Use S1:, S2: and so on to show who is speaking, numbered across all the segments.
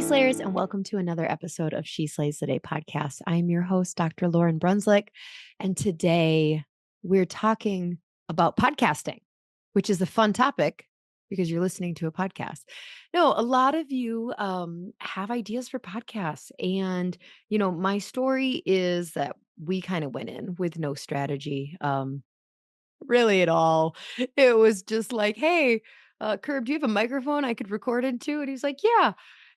S1: Slayers, and welcome to another episode of She Slays the Day podcast. I'm your host, Dr. Lauryn Brunslick, and today we're talking about podcasting, which is a fun topic because you're listening to a podcast. No, a lot of you have ideas for podcasts, and my story is that we kind of went in with no strategy, really at all. It was just like, hey. Curb, do you have a microphone I could record into? And he's like, yeah.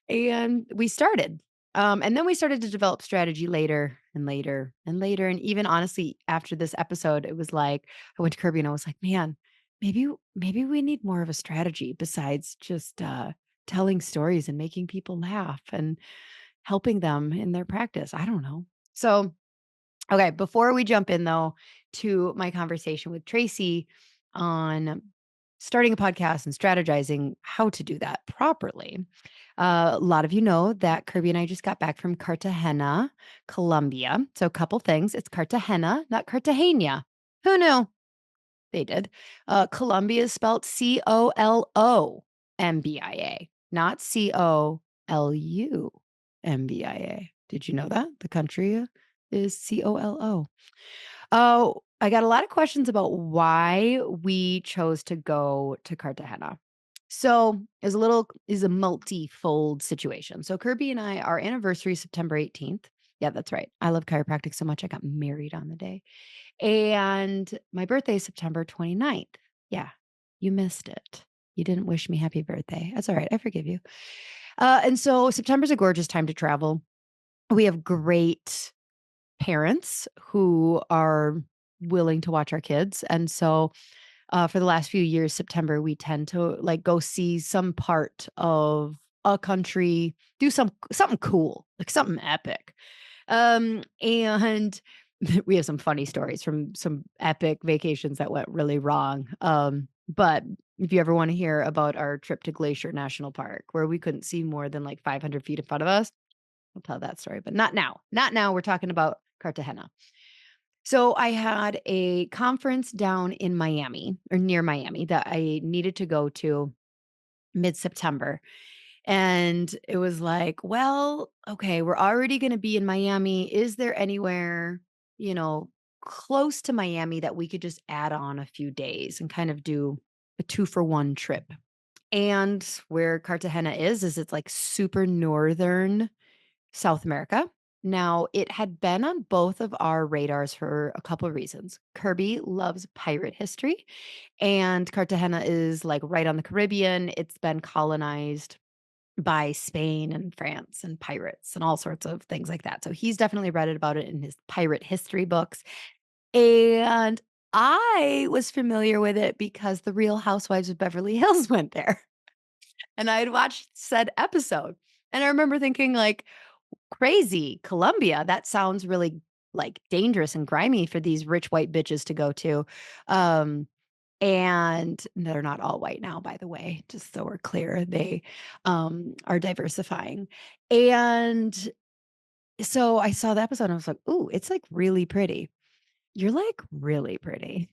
S1: And we started. And then we started to develop strategy later and later and later. And even honestly, after this episode, it was like I went to Kirby and I was like, man, maybe we need more of a strategy besides just telling stories and making people laugh and helping them in their practice. I don't know. So, okay, before we jump in though to my conversation with Traci on starting a podcast and strategizing how to do that properly. A lot of you know that Kirby and I just got back from Cartagena, Colombia. So, a couple things. It's Cartagena, not Cartagena. Who knew? They did. Colombia is spelled Colombia, not Columbia. Did you know that? The country is Colo. Oh, I got a lot of questions about why we chose to go to Cartagena. So is a multi-fold situation. So Kirby and I, our anniversary is September 18th. Yeah, that's right. I love chiropractic so much. I got married on the day. And my birthday is September 29th. Yeah, you missed it. You didn't wish me happy birthday. That's all right. I forgive you. And so September's a gorgeous time to travel. We have great parents who are willing to watch our kids. And so for the last few years, September, we tend to like go see some part of a country, do something cool, like something epic. And we have some funny stories from some epic vacations that went really wrong. But if you ever want to hear about our trip to Glacier National Park, where we couldn't see more than like 500 feet in front of us, I'll tell that story, but not now. Not now. We're talking about Cartagena. So I had a conference down in Miami or near Miami that I needed to go to mid-September. And it was like, well, okay, we're already going to be in Miami. Is there anywhere, you know, close to Miami that we could just add on a few days and kind of do a 2-for-1 trip? And where Cartagena is it's like super northern South America. Now, it had been on both of our radars for a couple of reasons. Kirby loves pirate history, and Cartagena is like right on the Caribbean. It's been colonized by Spain and France and pirates and all sorts of things like that. So he's definitely read about it in his pirate history books. And I was familiar with it because the Real Housewives of Beverly Hills went there. And I had watched said episode. And I remember thinking like, crazy, Colombia, that sounds really, like, dangerous and grimy for these rich white bitches to go to, and they're not all white now, by the way, just so we're clear, they, are diversifying, and so I saw the episode and I was like, "Ooh, it's, like, really pretty." You're, like, really pretty.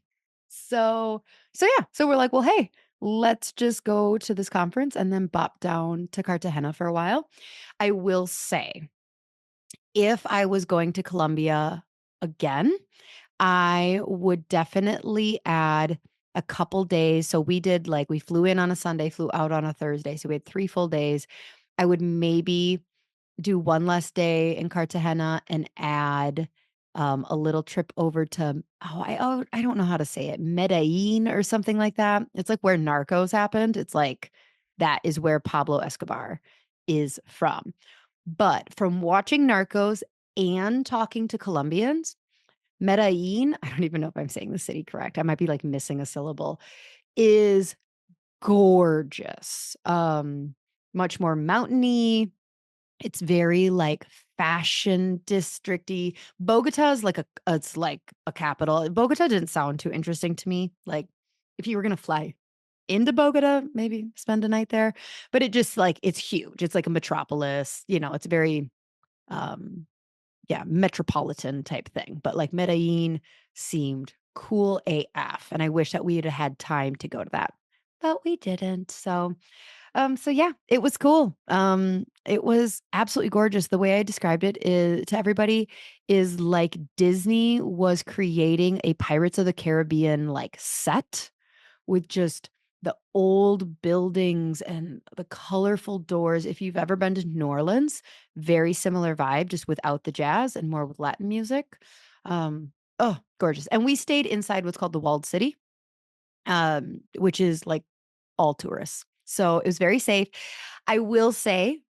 S1: So we're like, "Well, hey, let's just go to this conference and then bop down to Cartagena for a while." I will say if I was going to Colombia again, I would definitely add a couple days. So we flew in on a Sunday, flew out on a Thursday. So we had 3 full days. I would maybe do one less day in Cartagena and add a little trip over to I don't know how to say it, Medellin or something like that. It's like where Narcos happened. It's like that is where Pablo Escobar is from. But from watching Narcos and talking to Colombians, Medellin, I don't even know if I'm saying the city correct. I might be like missing a syllable, is gorgeous. Much more mountainy. It's very like fashion districty. Bogota is it's like a capital. Bogota didn't sound too interesting to me. Like if you were gonna fly into Bogota, maybe spend a night there. But it just like it's huge. It's like a metropolis, it's very um yeah, metropolitan type thing. But like Medellin seemed cool AF. And I wish that we had had time to go to that. But we didn't. So So yeah, it was cool. It was absolutely gorgeous. The way I described it is to everybody is like Disney was creating a Pirates of the Caribbean like set with just the old buildings and the colorful doors. If you've ever been to New Orleans, very similar vibe, just without the jazz and more with Latin music. Oh, gorgeous. And we stayed inside what's called the Walled City, which is like all tourists. So it was very safe. I will say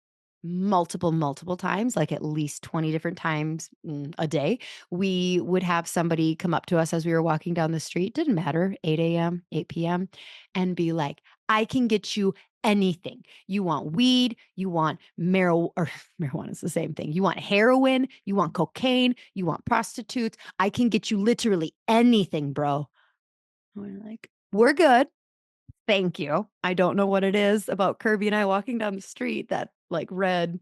S1: multiple times, like at least 20 different times a day, we would have somebody come up to us as we were walking down the street, didn't matter, 8 a.m., 8 p.m., and be like, I can get you anything. You want weed, you want or marijuana is the same thing. You want heroin, you want cocaine, you want prostitutes. I can get you literally anything, bro. And we're like, we're good. Thank you. I don't know what it is about Kirby and I walking down the street that like read,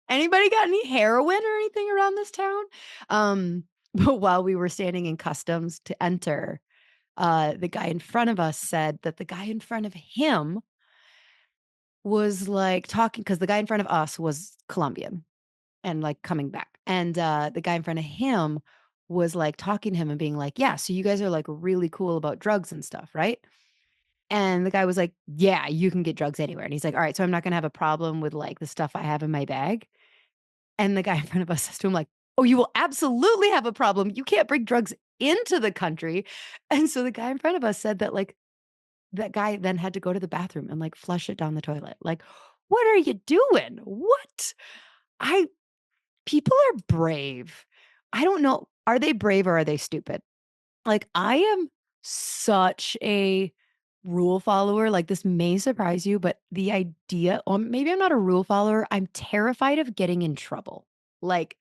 S1: "Anybody got any heroin or anything around this town?" But while we were standing in customs to enter, the guy in front of us said that the guy in front of him was like talking because the guy in front of us was Colombian and like coming back. And the guy in front of him was like talking to him and being like, "Yeah, so you guys are like really cool about drugs and stuff, right?" And the guy was like, "Yeah, you can get drugs anywhere." And he's like, "All right, so I'm not gonna have a problem with, like, the stuff I have in my bag." And the guy in front of us says to him, like, "Oh, you will absolutely have a problem. You can't bring drugs into the country." And so the guy in front of us said that, like, that guy then had to go to the bathroom and, like, flush it down the toilet. Like, what are you doing? What? I People are brave. I don't know. Are they brave or are they stupid? Like, I am such a rule follower, like, this may surprise you, but the idea or maybe I'm not a rule follower, I'm terrified of getting in trouble. Like,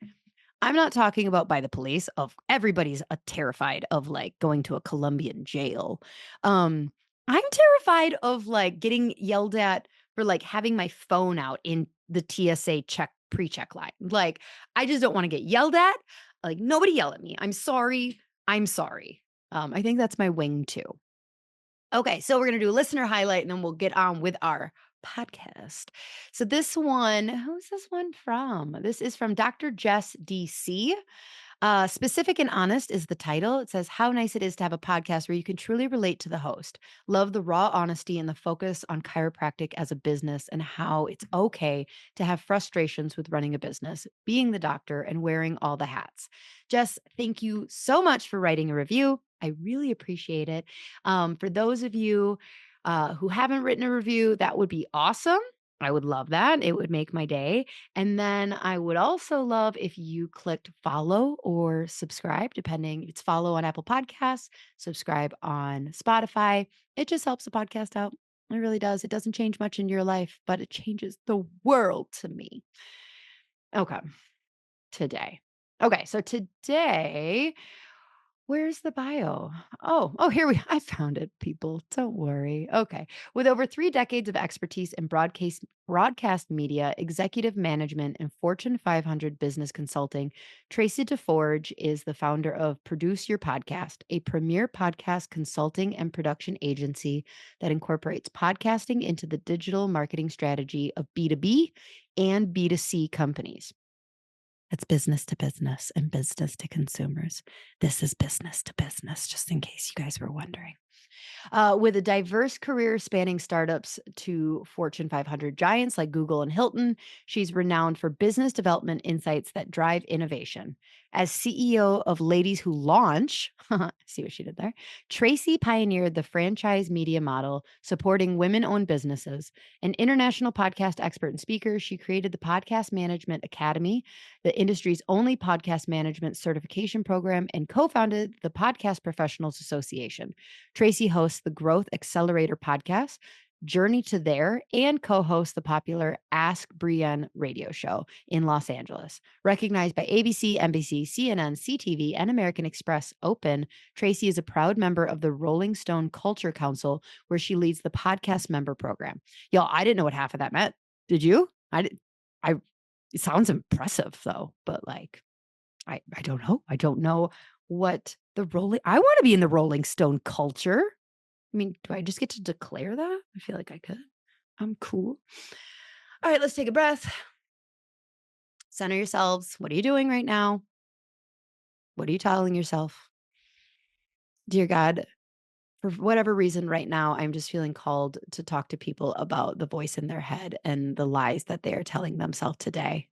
S1: I'm not talking about by the police, of everybody's, terrified of, like, going to a Colombian jail. Um, I'm terrified of, like, getting yelled at for, like, having my phone out in the TSA pre-check line. Like, I just don't wanna get yelled at. Like, "Nobody yell at me. I'm sorry. I'm sorry." I think that's my wing too. Okay, so we're gonna do a listener highlight, and then we'll get on with our podcast. So this one, who's this one from? This is from Dr. Jess DC. Specific and honest is the title. It says, "How nice it is to have a podcast where you can truly relate to the host. Love the raw honesty and the focus on chiropractic as a business and how it's okay to have frustrations with running a business, being the doctor, and wearing all the hats." Jess, thank you so much for writing a review. I really appreciate it. For those of you who haven't written a review, that would be awesome. I would love that. It would make my day. And then I would also love if you clicked follow or subscribe, depending if it's follow on Apple Podcasts, subscribe on Spotify. It just helps the podcast out. It really does. It doesn't change much in your life, but it changes the world to me. Okay, today. Okay, so today where's the bio? Oh, here I found it, people. Don't worry. Okay. With over 3 decades of expertise in broadcast media, executive management, and Fortune 500 business consulting, Traci DeForge is the founder of Produce Your Podcast, a premier podcast consulting and production agency that incorporates podcasting into the digital marketing strategy of B2B and B2C companies. That's business to business and business to consumers. This is business to business, just in case you guys were wondering. With a diverse career spanning startups to Fortune 500 giants like Google and Hilton, she's renowned for business development insights that drive innovation. As CEO of Ladies Who Launch, see what she did there? Tracy pioneered the franchise media model, supporting women owned businesses. An international podcast expert and speaker, she created the Podcast Management Academy, the industry's only podcast management certification program, and co founded the Podcast Professionals Association. Tracy hosts the Growth Accelerator podcast, Journey to There, and co hosts the popular Ask Brienne radio show in Los Angeles. Recognized by ABC, NBC, CNN, CTV, and American Express Open, Tracy is a proud member of the Rolling Stone Culture Council, where she leads the podcast member program. Y'all, I didn't know what half of that meant. Did you? I did. I. It sounds impressive though, but like, I don't know. I don't know what the rolling. I want to be in the Rolling Stone culture. I mean, do I just get to declare that? I feel like I could. I'm cool. All right, let's take a breath. Center yourselves. What are you doing right now? What are you telling yourself? Dear God, for whatever reason right now, I'm just feeling called to talk to people about the voice in their head and the lies that they are telling themselves today.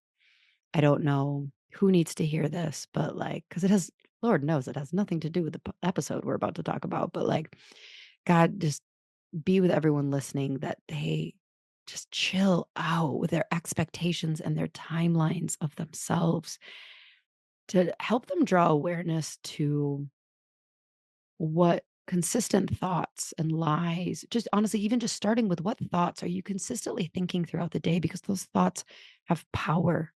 S1: I don't know who needs to hear this, but like, because it has, Lord knows it has nothing to do with the episode we're about to talk about, but like, God, just be with everyone listening that they just chill out with their expectations and their timelines of themselves to help them draw awareness to what consistent thoughts and lies, just honestly, even just starting with what thoughts are you consistently thinking throughout the day? Because those thoughts have power.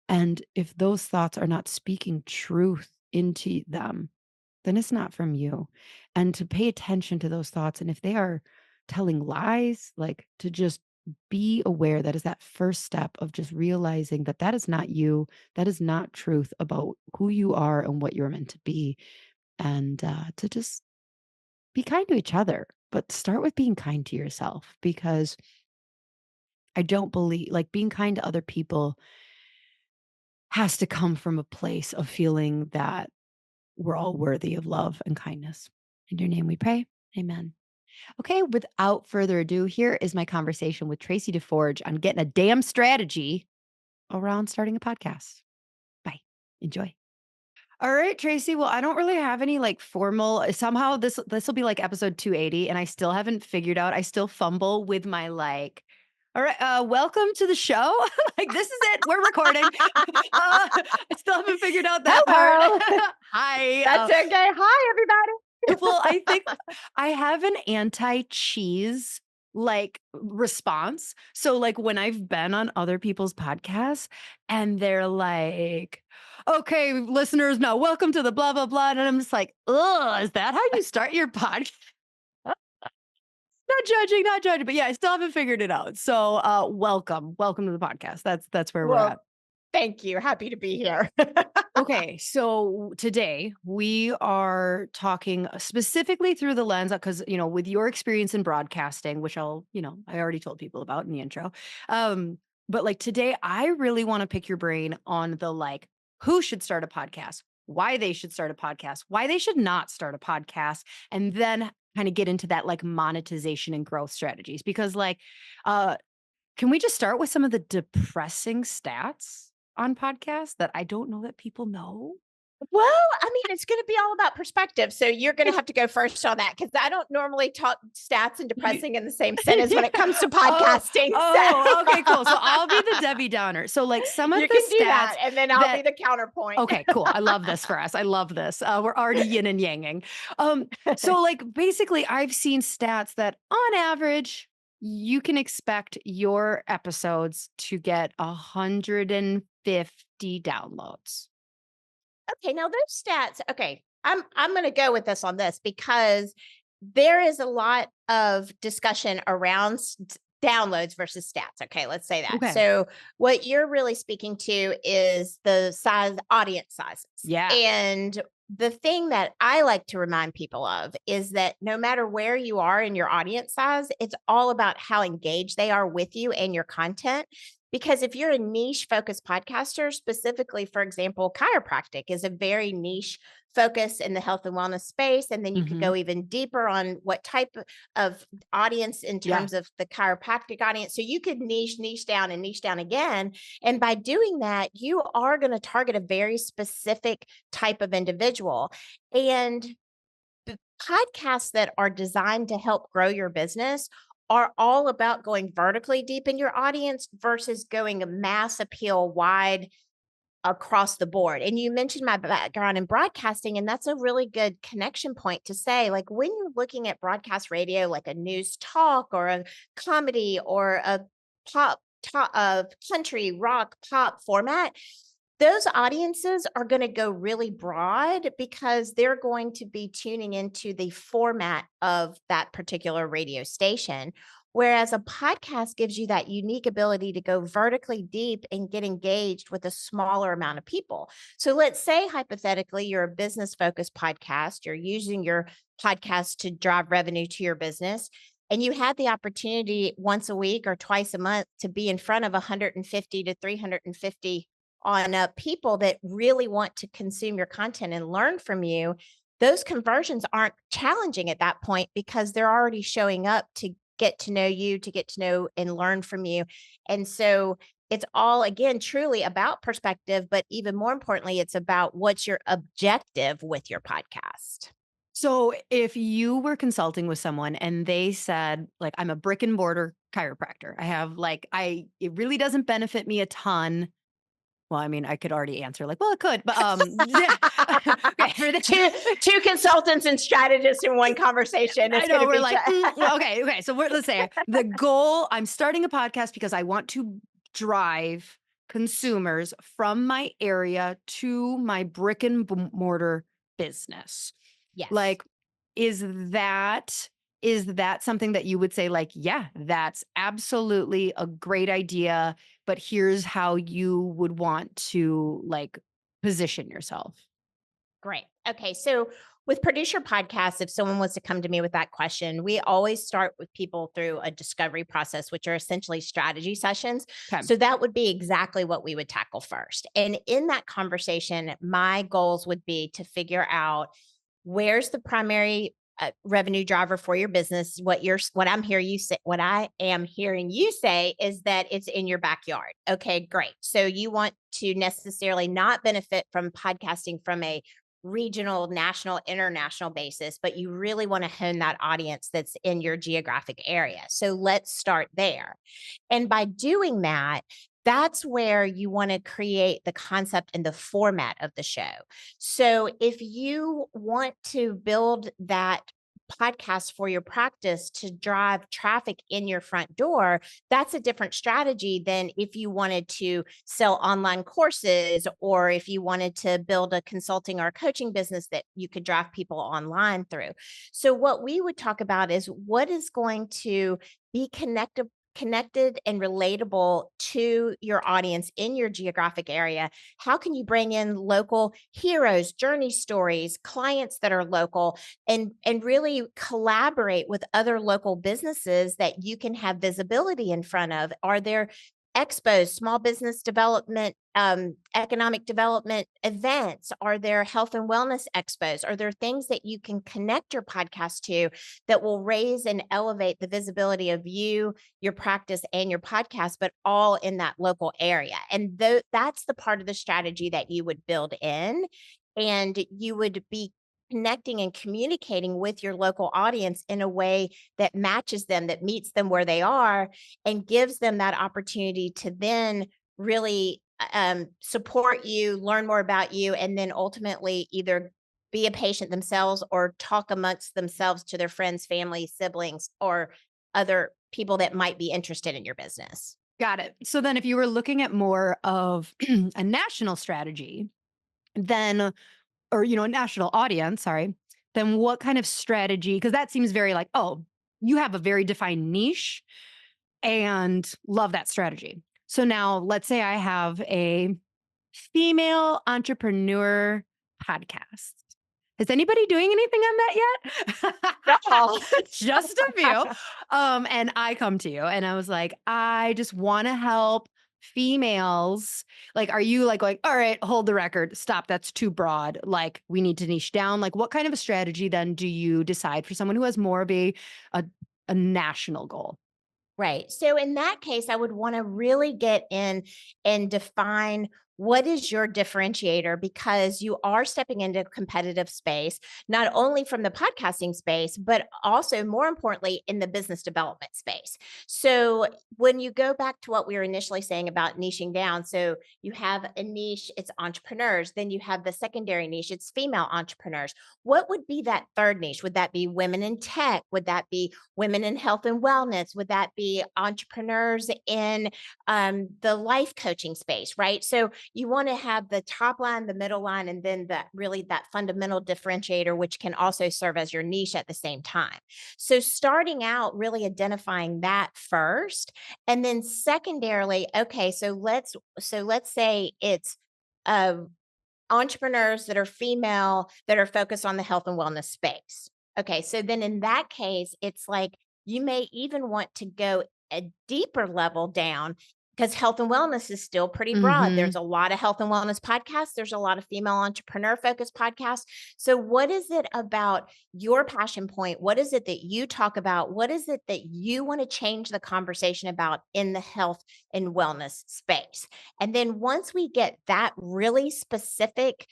S1: And if those thoughts are not speaking truth into them, then it's not from you. And to pay attention to those thoughts. And if they are telling lies, like to just be aware that is that first step of just realizing that that is not you. That is not truth about who you are and what you're meant to be. And to just be kind to each other, but start with being kind to yourself because I don't believe like being kind to other people has to come from a place of feeling that we're all worthy of love and kindness. In your name we pray. Amen. Okay, without further ado, here is my conversation with Traci DeForge on getting a damn strategy around starting a podcast. Bye. Enjoy. All right, Tracy. Well, I don't really have any like formal somehow this will be like episode 280 and I still haven't figured out. I still fumble with my like all right, welcome to the show. Like this is it. We're recording. I still haven't figured out that part.
S2: Hello.
S1: Hi.
S2: That's okay. Hi, everybody.
S1: Well, I think I have an anti-cheese like response. So like when I've been on other people's podcasts and they're like, "Okay, listeners, now welcome to the blah blah blah." And I'm just like, "Ugh, is that how you start your podcast?" Not judging, but yeah, I still haven't figured it out. So, welcome to the podcast. That's where we're at.
S2: Well, thank you. Happy to be here.
S1: Okay, so today we are talking specifically through the lens because with your experience in broadcasting, which I already told people about in the intro. But like today, I really want to pick your brain on the like who should start a podcast, why they should start a podcast, why they should not start a podcast, and then kind of get into that like monetization and growth strategies. Because like, uh, can we just start with some of the depressing stats on podcasts that I don't know that people know?
S2: Well, I mean, it's going to be all about perspective. So you're going to have to go first on that because I don't normally talk stats and
S1: You
S2: depressing in the same sentence when it comes to podcasting.
S1: Okay, cool. So I'll be the Debbie Downer. So like some of
S2: You
S1: the
S2: can do
S1: stats
S2: that, and then I'll be the counterpoint.
S1: okay, cool. I love this for us. I love this. We're already yin and yanging. So like basically I've seen stats that on average, you can expect your episodes to get 150 downloads.
S2: Okay, now those stats. Okay, I'm going to go with this on this because there is a lot of discussion around downloads versus stats. Okay, let's say that.
S1: Okay.
S2: So what you're really speaking to is the size, audience sizes,
S1: Yeah.
S2: and the thing that I like to remind people of is that no matter where you are in your audience size, it's all about how engaged they are with you and your content. Because if you're a niche focused podcaster, specifically, for example, chiropractic is a very niche focus in the health and wellness space. And then you could
S1: Mhm.
S2: go even deeper on what type of audience in
S1: Yeah.
S2: terms of the chiropractic audience. So you could niche down and niche down again. And by doing that, you are going to target a very specific type of individual. And the podcasts that are designed to help grow your business are all about going vertically deep in your audience versus going a mass appeal wide across the board. And you mentioned my background in broadcasting, and that's a really good connection point to say, like, when you're looking at broadcast radio, like a news talk or a comedy or a pop, country, rock, pop format, those audiences are going to go really broad because they're going to be tuning into the format of that particular radio station. Whereas a podcast gives you that unique ability to go vertically deep and get engaged with a smaller amount of people. So let's say hypothetically, you're a business focused podcast, you're using your podcast to drive revenue to your business. and you had the opportunity once a week or twice a month to be in front of 150 to 350 on people that really want to consume your content and learn from you, those conversions aren't challenging at that point because they're already showing up to get to know you, to get to know and learn from you. And so it's all, again, truly about perspective, but even more importantly, it's about what's your objective with your podcast.
S1: So if you were consulting with someone and they said, like, I'm a brick and mortar chiropractor, I have like, it really doesn't benefit me a ton. Well, I mean, I could already answer like, well, it could, but yeah. Okay, for
S2: two
S1: the,
S2: two consultants and strategists in one conversation.
S1: I
S2: It's going
S1: know
S2: to
S1: we're
S2: be
S1: like, okay. So let's say the goal, I'm starting a podcast because I want to drive consumers from my area to my brick and mortar business.
S2: yes.
S1: Like, is that is that something that you would say like, yeah, that's absolutely a great idea, but here's how you would want to like position yourself?
S2: Great. Okay. So with producer podcasts, if someone wants to come to me with that question, we always start with people through a discovery process, which are essentially strategy sessions.
S1: Okay.
S2: So that would be exactly what we would tackle first. And in that conversation, my goals would be to figure out where's the primary revenue driver for your business. What I am hearing you say is that it's in your backyard. Okay, great. So you want to necessarily not benefit from podcasting from a regional, national, international basis, but you really want to hone that audience that's in your geographic area. So let's start there. And by doing that, that's where you want to create the concept and the format of the show. So if you want to build that podcast for your practice to drive traffic in your front door, that's a different strategy than if you wanted to sell online courses or if you wanted to build a consulting or a coaching business that you could drive people online through. So what we would talk about is what is going to be connected and relatable to your audience in your geographic area. How can you bring in local heroes, journey stories, clients that are local, and really collaborate with other local businesses that you can have visibility in front of? Are there expos, small business development, economic development events? Are there health and wellness expos? Are there things that you can connect your podcast to that will raise and elevate the visibility of you, your practice, and your podcast, but all in that local area? And that's the part of the strategy that you would build in, and you would be connecting and communicating with your local audience in a way that matches them, that meets them where they are, and gives them that opportunity to then really support you, learn more about you, and then ultimately either be a patient themselves or talk amongst themselves to their friends, family, siblings, or other people that might be interested in your business.
S1: Got it. So then if you were looking at more of a national strategy, then or a national audience, sorry, then what kind of strategy, because that seems very like, oh, you have a very defined niche and love that strategy. So now let's say I have a female entrepreneur podcast. Is anybody doing anything on that
S2: Oh.
S1: yet? Just a few. And I come to you and I was like, I just want to help females. Like, are you like going, all right, hold the record, stop, that's too broad. Like, we need to niche down. Like, what kind of a strategy then do you decide for someone who has more of a, a national goal?
S2: Right. So in that case, I would want to really get in and define what is your differentiator, because you are stepping into a competitive space, not only from the podcasting space, but also more importantly in the business development space. So when you go back to what we were initially saying about niching down, so you have a niche, it's entrepreneurs, then you have the secondary niche, it's female entrepreneurs. What would be that third niche? Would that be women in tech? Would that be women in health and wellness? Would that be entrepreneurs in the life coaching space, right? So you want to have the top line, the middle line, and then that fundamental differentiator, which can also serve as your niche at the same time. So starting out, really identifying that first, and then secondarily, okay, so let's say it's uh, entrepreneurs that are female that are focused on the health and wellness space. Okay, so then in that case, it's like You may even want to go a deeper level down because health and wellness is still pretty broad.
S1: Mhm.
S2: There's a lot of health and wellness podcasts. There's a lot of female entrepreneur focused podcasts. So, what is it about your passion point? What is it that you talk about? What is it that you want to change the conversation about in the health and wellness space? And then once we get that really specific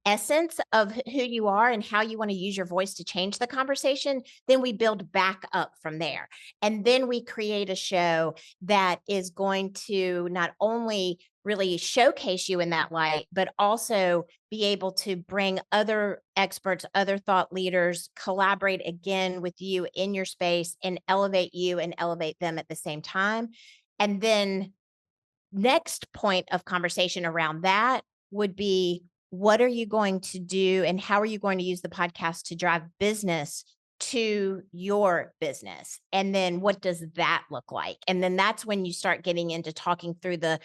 S2: essence of who you are and how you want to use your voice to change the conversation, then we build back up from there. And then we create a show that is going to not only really showcase you in that light, but also be able to bring other experts, other thought leaders, collaborate again with you in your space and elevate you and elevate them at the same time. And then next point of conversation around that would be, what are you going to do and how are you going to use the podcast to drive business to your business? And then what does that look like? And then that's when you start getting into talking through the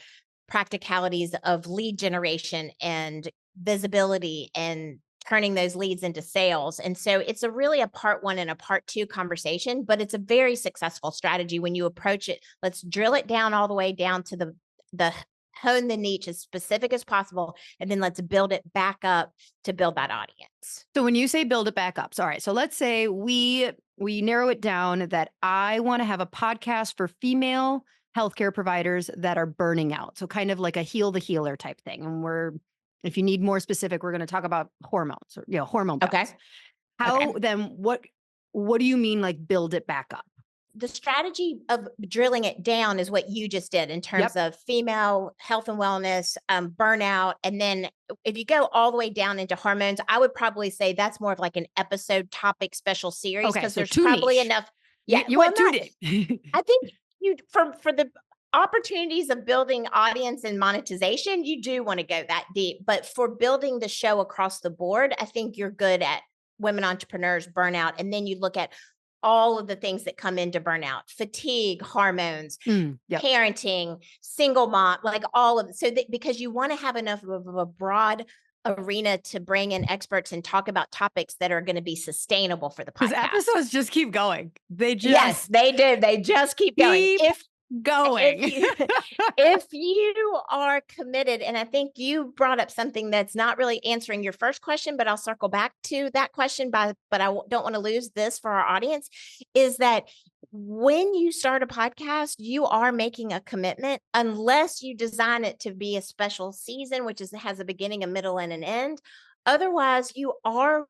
S2: practicalities of lead generation and visibility and turning those leads into sales. And so it's a really a part one and a part two conversation, but it's a very successful strategy when you approach it. Let's drill it down all the way down to the hone the niche as specific as possible, and then let's build it back up to build that audience.
S1: So when you say build it back up, so all right, so let's say we narrow it down that I want to have a podcast for female healthcare providers that are burning out. So kind of like a heal the healer type thing. And if you need more specific, we're going to talk about hormones or hormone balance.
S2: Okay.
S1: How
S2: Okay.
S1: then what do you mean like build it back up?
S2: The strategy of drilling it down is what you just did in
S1: Yep.
S2: terms of female health and wellness, burnout. And then if you go all the way down into hormones, I would probably say that's more of like an episode topic special series
S1: Okay,
S2: because
S1: so
S2: there's
S1: too
S2: probably
S1: niche.
S2: enough. Yeah.
S1: You
S2: Well,
S1: went too
S2: not,
S1: deep.
S2: I think you for the opportunities of building audience and monetization, you do want to go that deep. But for building the show across the board, I think you're good at women entrepreneurs, burnout. And then you look at all of the things that come into burnout, fatigue, hormones,
S1: Yep.
S2: parenting, single mom, like all of it. So that because you want to have enough of a broad arena to bring in experts and talk about topics that are going to be sustainable for the
S1: Because
S2: podcast.
S1: episodes just keep going. They
S2: Yes,
S1: just
S2: they do. They just keep going.
S1: keep
S2: If
S1: going.
S2: you if you are committed, and I think you brought up something that's not really answering your first question, but I'll circle back to that question but don't want to lose this for our audience, is that when you start a podcast, you are making a commitment unless you design it to be a special season, which has a beginning, a middle, and an end. Otherwise, you are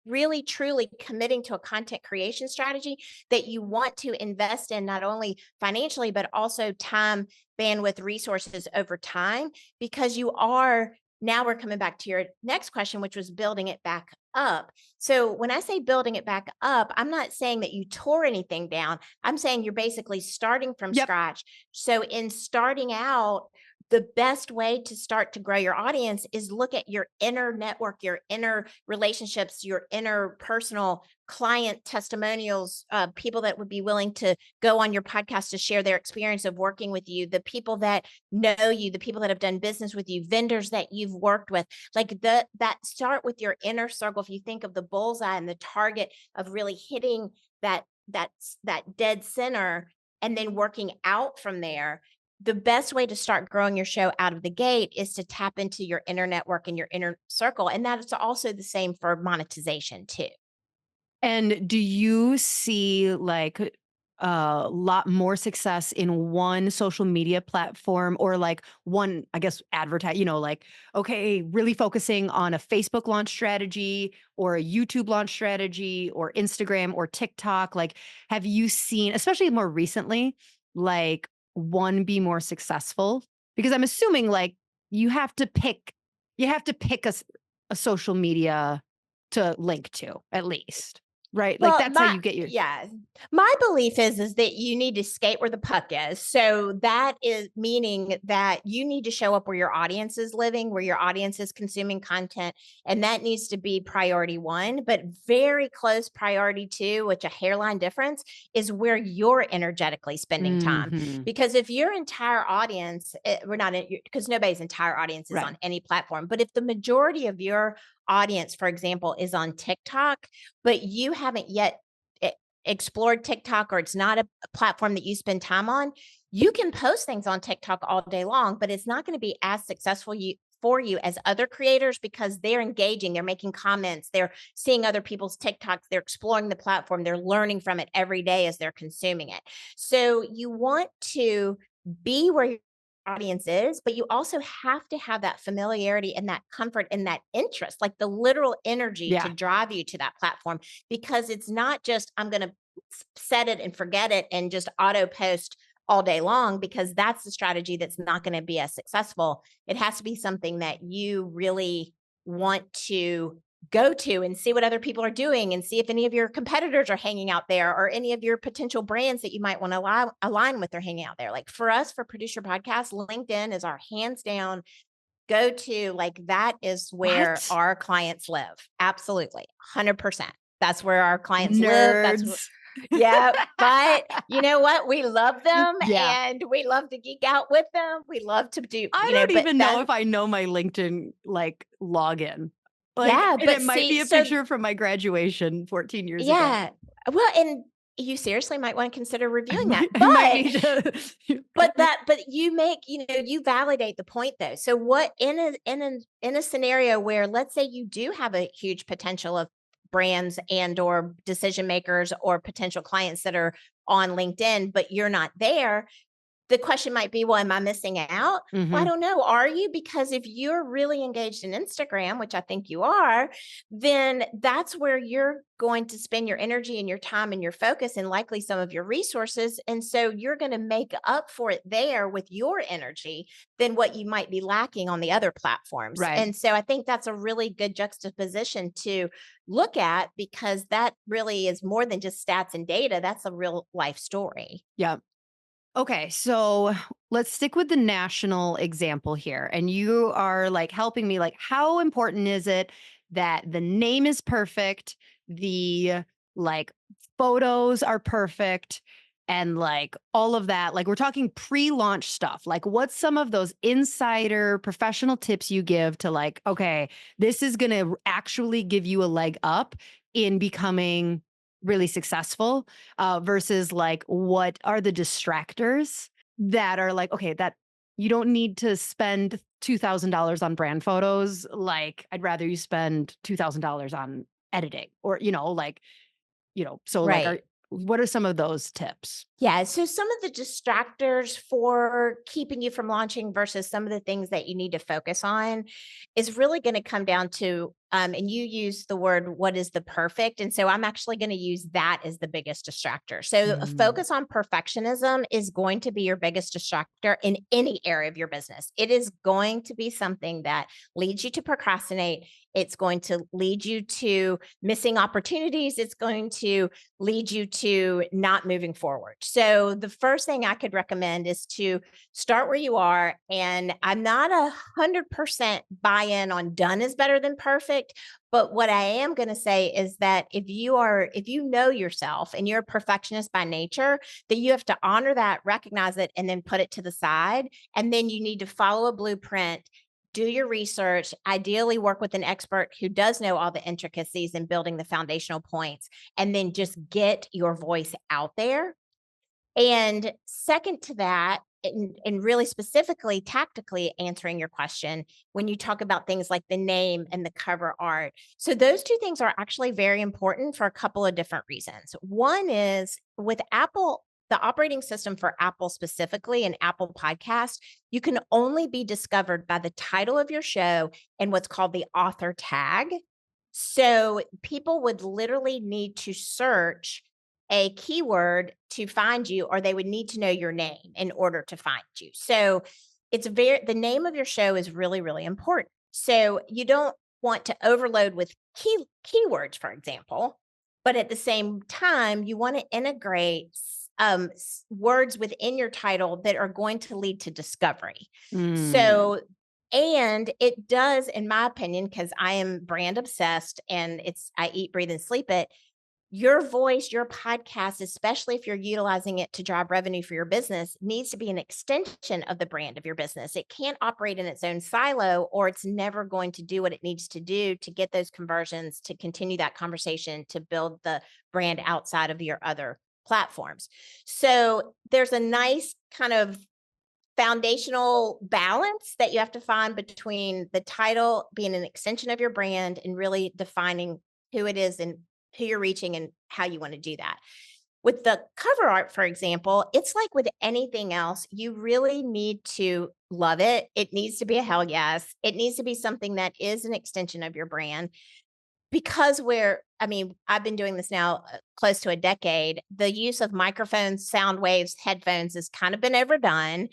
S2: really truly committing to a content creation strategy that you want to invest in not only financially but also time, bandwidth, resources over time, because you are, now we're coming back to your next question, which was building it back up. So when I say building it back up, I'm not saying that you tore anything down. I'm saying you're basically starting from
S1: Yep.
S2: scratch. So in starting out, the best way to start to grow your audience is look at your inner network, your inner relationships, your inner personal client testimonials, people that would be willing to go on your podcast to share their experience of working with you, the people that know you, the people that have done business with you, vendors that you've worked with, like that start with your inner circle. If you think of the bullseye and the target of really hitting that dead center and then working out from there, the best way to start growing your show out of the gate is to tap into your inner network and your inner circle. And that is also the same for monetization too.
S1: And do you see like a lot more success in one social media platform or like one, I guess, advertise, like, okay, really focusing on a Facebook launch strategy or a YouTube launch strategy or Instagram or TikTok? Like, have you seen, especially more recently, like one be more successful? Because I'm assuming like you have to pick, a social media to link to at least. Right? Like,
S2: Well,
S1: that's how you get your
S2: my belief is that you need to skate where the puck is. So that is meaning that you need to show up where your audience is living, where your audience is consuming content, and that needs to be priority one. But very close priority two, which a hairline difference, is where you're energetically spending time.
S1: Mhm.
S2: Because if your entire audience, we're not because nobody's entire audience is
S1: Right.
S2: on any platform, but if the majority of your audience, for example, is on TikTok, but you haven't yet explored TikTok or it's not a platform that you spend time on, you can post things on TikTok all day long, but it's not going to be as successful for you as other creators because they're engaging, they're making comments, they're seeing other people's TikToks, they're exploring the platform, they're learning from it every day as they're consuming it. So you want to be where your audience is, but you also have to have that familiarity and that comfort and that interest, like the literal energy to
S1: Yeah.
S2: drive you to that platform, because it's not just, I'm going to set it and forget it and just auto post all day long, because that's the strategy that's not going to be as successful. It has to be something that you really want to go to and see what other people are doing and see if any of your competitors are hanging out there or any of your potential brands that you might want to align with are hanging out there. Like for us, for Producer Podcast, LinkedIn is our hands down go to. Like that is where
S1: What?
S2: our clients live. Absolutely. 100%. That's where our clients live. That's where,
S1: Nerds.
S2: yeah, but you know what? We love them
S1: Yeah.
S2: and we love to geek out with them. We love to do,
S1: I don't
S2: but
S1: even know
S2: that,
S1: if I know my LinkedIn, like, login. Like,
S2: yeah,
S1: and
S2: but
S1: it might
S2: see,
S1: be a
S2: so
S1: picture from my graduation 14 years ago.
S2: yeah. Well, and you seriously might want to consider
S1: I
S2: reviewing that.
S1: might I might need to
S2: But you make, you validate the point though. So what in a scenario where let's say you do have a huge potential of brands and or decision makers or potential clients that are on LinkedIn, but you're not there, the question might be, well, am I missing out? Well, I
S1: Mhm.
S2: don't know. Are you? Because if you're really engaged in Instagram, which I think you are, then that's where you're going to spend your energy and your time and your focus and likely some of your resources. And so you're going to make up for it there with your energy than what you might be lacking on the other platforms.
S1: Right.
S2: And so I think that's a really good juxtaposition to look at, because that really is more than just stats and data. That's a real life story.
S1: Yeah. Okay, so let's stick with the national example here. And you are like helping me, like, how important is it that the name is perfect, the like photos are perfect, and like all of that? Like, we're talking pre launch stuff. Like, what's some of those insider professional tips you give to, like, okay, this is going to actually give you a leg up in becoming really successful? Versus like what are the distractors that are like, okay, that you don't need to spend $2,000 on brand photos. Like, I'd rather you spend $2,000 on editing or, like, so like,
S2: Right.
S1: what are some of those tips?
S2: Yeah. So some of the distractors for keeping you from launching versus some of the things that you need to focus on is really going to come down to, and you use the word, what is the perfect? And so I'm actually going to use that as the biggest distractor. So a
S1: Mm,
S2: focus on perfectionism is going to be your biggest distractor in any area of your business. It is going to be something that leads you to procrastinate. It's going to lead you to missing opportunities. It's going to lead you to not moving forward. So the first thing I could recommend is to start where you are. And I'm not 100% buy-in on done is better than perfect. But what I am going to say is that if you know yourself and you're a perfectionist by nature, that you have to honor that, recognize it, and then put it to the side. And then you need to follow a blueprint, do your research, ideally work with an expert who does know all the intricacies in building the foundational points, and then just get your voice out there. And second to that, and really specifically tactically answering your question, when you talk about things like the name and the cover art. So, those two things are actually very important for a couple of different reasons. One is with Apple, the operating system for Apple specifically and Apple Podcast, you can only be discovered by the title of your show and what's called the author tag. So, people would literally need to search a keyword to find you, or they would need to know your name in order to find you. So the name of your show is really, really important. So you don't want to overload with keywords, for example, but at the same time, you want to integrate words within your title that are going to lead to discovery.
S1: mm,
S2: So and it does, in my opinion, because I am brand obsessed and I eat, breathe, and sleep it, Your voice, your podcast, especially if you're utilizing it to drive revenue for your business, needs to be an extension of the brand of your business. It can't operate in its own silo, or it's never going to do what it needs to do to get those conversions, to continue that conversation, to build the brand outside of your other platforms. So there's a nice kind of foundational balance that you have to find between the title being an extension of your brand and really defining who it is and who you're reaching and how you want to do that. With the cover art, for example, it's like with anything else, you really need to love it. It needs to be a hell yes. It needs to be something that is an extension of your brand. Because I've been doing this now close to a decade, the use of microphones, sound waves, headphones has kind of been overdone.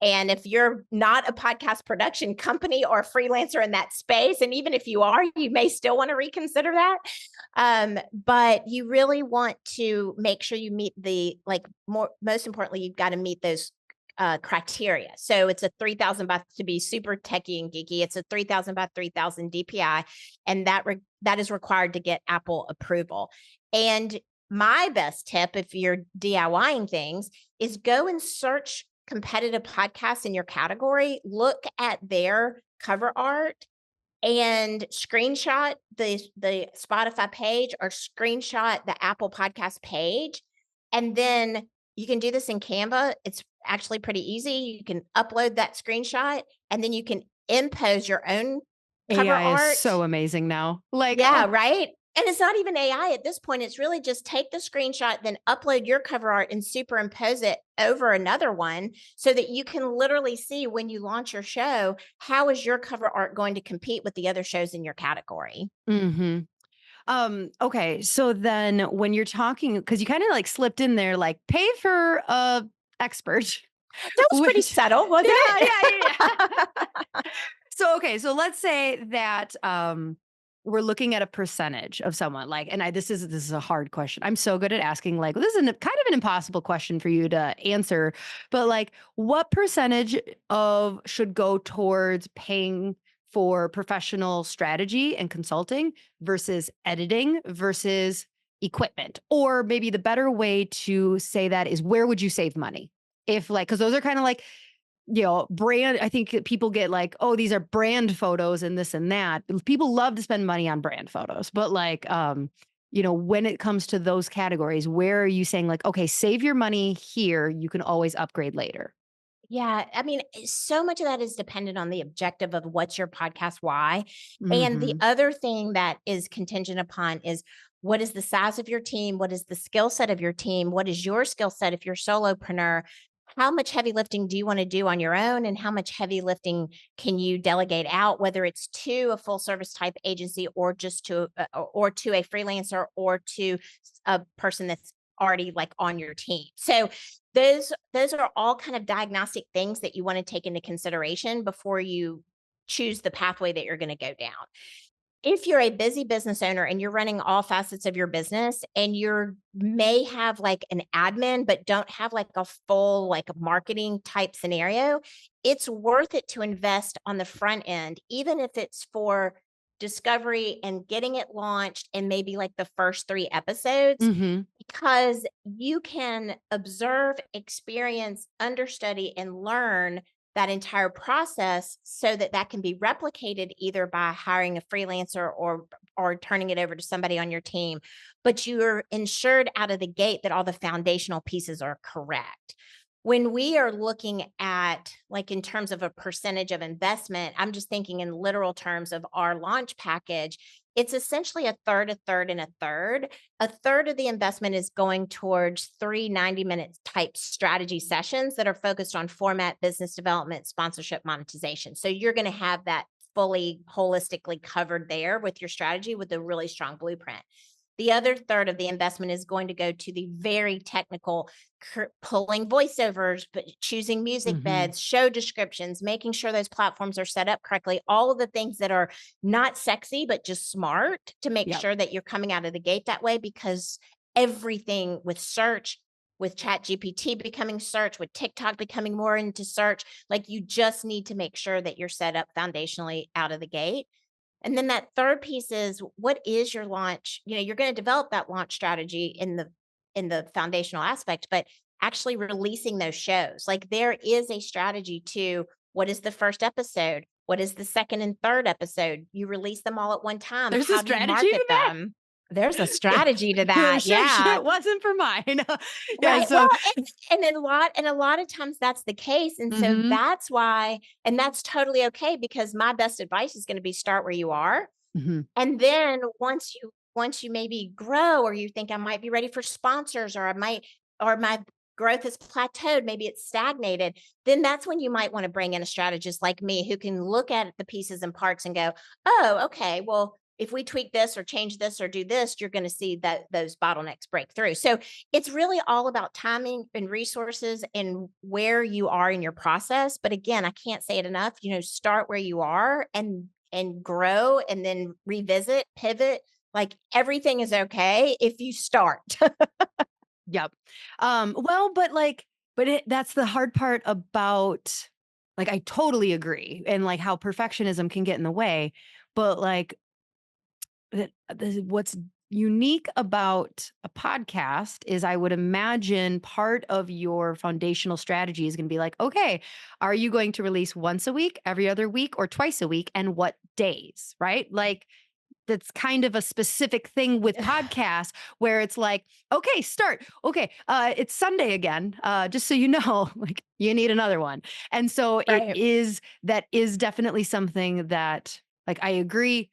S2: And if you're not a podcast production company or a freelancer in that space, and even if you are, you may still want to reconsider that. But you really want to make sure you meet most importantly, you've got to meet those criteria. So it's a 3,000 by, to be super techie and geeky, it's a 3,000 by 3,000 DPI, and that is required to get Apple approval. And my best tip, if you're DIYing things, is go and search competitive podcasts in your category, look at their cover art, and screenshot the Spotify page or screenshot the Apple Podcast page. And then you can do this in Canva. It's actually pretty easy. You can upload that screenshot and then you can impose your own cover
S1: AI is
S2: art.
S1: so amazing now. Like,
S2: Yeah,
S1: oh,
S2: right? And it's not even AI at this point. It's really just take the screenshot, then upload your cover art and superimpose it over another one so that you can literally see when you launch your show, how is your cover art going to compete with the other shows in your category?
S1: mhm. Okay. So then when you're talking, because you kind of like slipped in there, like pay for a expert,
S2: That was pretty
S1: which
S2: subtle, wasn't
S1: yeah,
S2: it?
S1: yeah, yeah, yeah. So okay, so let's say that we're looking at a percentage of someone like, and this is a hard question. I'm so good at asking like this is kind of an impossible question for you to answer, but like what percentage of should go towards paying for professional strategy and consulting versus editing versus equipment? Or maybe the better way to say that is where would you save money? If like, because those are kind of like brand. I think that people get like, oh, these are brand photos and this and that. People love to spend money on brand photos, but like, when it comes to those categories, where are you saying like, okay, save your money here, you can always upgrade later?
S2: Yeah, so much of that is dependent on the objective of what's your podcast why. And the
S1: Hmm.
S2: other thing that is contingent upon is what is the size of your team? What is the skill set of your team? What is your skill set if you're solopreneur? How much heavy lifting do you want to do on your own? And how much heavy lifting can you delegate out, whether it's to a full service type agency or just to a freelancer or to a person that's already like on your team. So those are all kind of diagnostic things that you want to take into consideration before you choose the pathway that you're going to go down. If you're a busy business owner and you're running all facets of your business and you may have like an admin but don't have like a full like marketing type scenario, it's worth it to invest on the front end, even if it's for discovery and getting it launched and maybe like the first 3 episodes,
S1: Hmm.
S2: because you can observe, experience, understudy, and learn that entire process so that that can be replicated either by hiring a freelancer or turning it over to somebody on your team, but you're ensured out of the gate that all the foundational pieces are correct. When we are looking at like in terms of a percentage of investment, I'm just thinking in literal terms of our launch package, it's essentially a third, a third, and a third. A third of the investment is going towards 3 90-minute type strategy sessions that are focused on format, business development, sponsorship, monetization. So you're going to have that fully holistically covered there with your strategy with a really strong blueprint. The other third of the investment is going to go to the very technical pulling voiceovers, but choosing music
S1: Hmm.
S2: beds, show descriptions, making sure those platforms are set up correctly, all of the things that are not sexy, but just smart to make
S1: Yep.
S2: sure that you're coming out of the gate that way, because everything with search, with chat GPT becoming search, with TikTok becoming more into search, like you just need to make sure that you're set up foundationally out of the gate. And then that third piece is, what is your launch? You're going to develop that launch strategy in the foundational aspect, but actually releasing those shows. Like there is a strategy to what is the first episode? What is the second and third episode? You release them all at one time.
S1: There's a
S2: How do you
S1: strategy
S2: market
S1: to that?
S2: them? There's a
S1: Yeah.
S2: strategy to
S1: Yeah,
S2: that.
S1: sure
S2: Yeah.
S1: shit wasn't for mine. Yeah,
S2: Right. Well,
S1: so
S2: and a lot of times that's the case. And so
S1: mhm,
S2: that's why, and that's totally okay, because my best advice is going to be start where you are.
S1: mhm.
S2: And then once you maybe grow, or you think I might be ready for sponsors, or I might, or my growth has plateaued, maybe it's stagnated, then that's when you might want to bring in a strategist like me, who can look at the pieces and parts and go, "Oh, okay, well, if we tweak this or change this or do this, you're going to see that those bottlenecks break through." So it's really all about timing and resources and where you are in your process. But again, I can't say it enough, start where you are and grow, and then revisit, pivot. Like everything is okay if you start.
S1: Yep. Well, that's the hard part about like, I totally agree, and, like, how perfectionism can get in the way, but, like, what's unique about a podcast is I would imagine part of your foundational strategy is gonna be like, "Okay, are you going to release once a week, every other week, or twice a week, and what days?" Right? Like, that's kind of a specific thing with podcasts where it's like, "Okay, start. Okay, it's Sunday again, just so you know, like, you need another one." And so
S2: Right.
S1: that is definitely something that, like, I agree,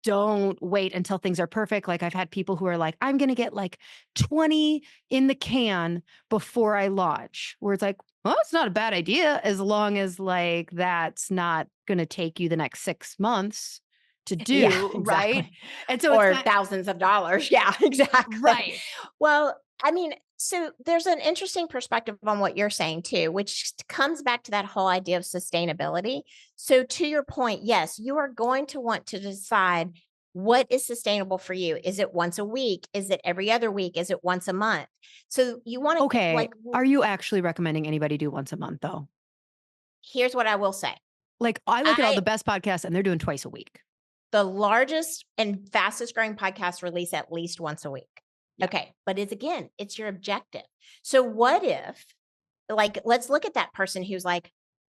S1: don't wait until things are perfect. Like, I've had people who are like, "I'm gonna get, like, 20 in the can before I launch," where it's like, "Well, it's not a bad idea as long as, like, that's not gonna take you the next 6 months to
S2: Yeah,
S1: do," right?
S2: exactly.
S1: And so it's
S2: Or
S1: kind
S2: thousands of dollars. Yeah, exactly.
S1: right.
S2: Well, I mean, so there's an interesting perspective on what you're saying too, which comes back to that whole idea of sustainability. So to your point, yes, you are going to want to decide what is sustainable for you. Is it once a week? Is it every other week? Is it once a month? So you want to
S1: Okay,
S2: like
S1: are you actually recommending anybody do once a month, though?
S2: here's what I will say.
S1: Like, I look at all
S2: I
S1: the best podcasts, and they're doing twice a week.
S2: The largest and fastest growing podcasts release at least once a week.
S1: Yeah.
S2: Okay, but it's your objective. So what if, like, let's look at that person who's like,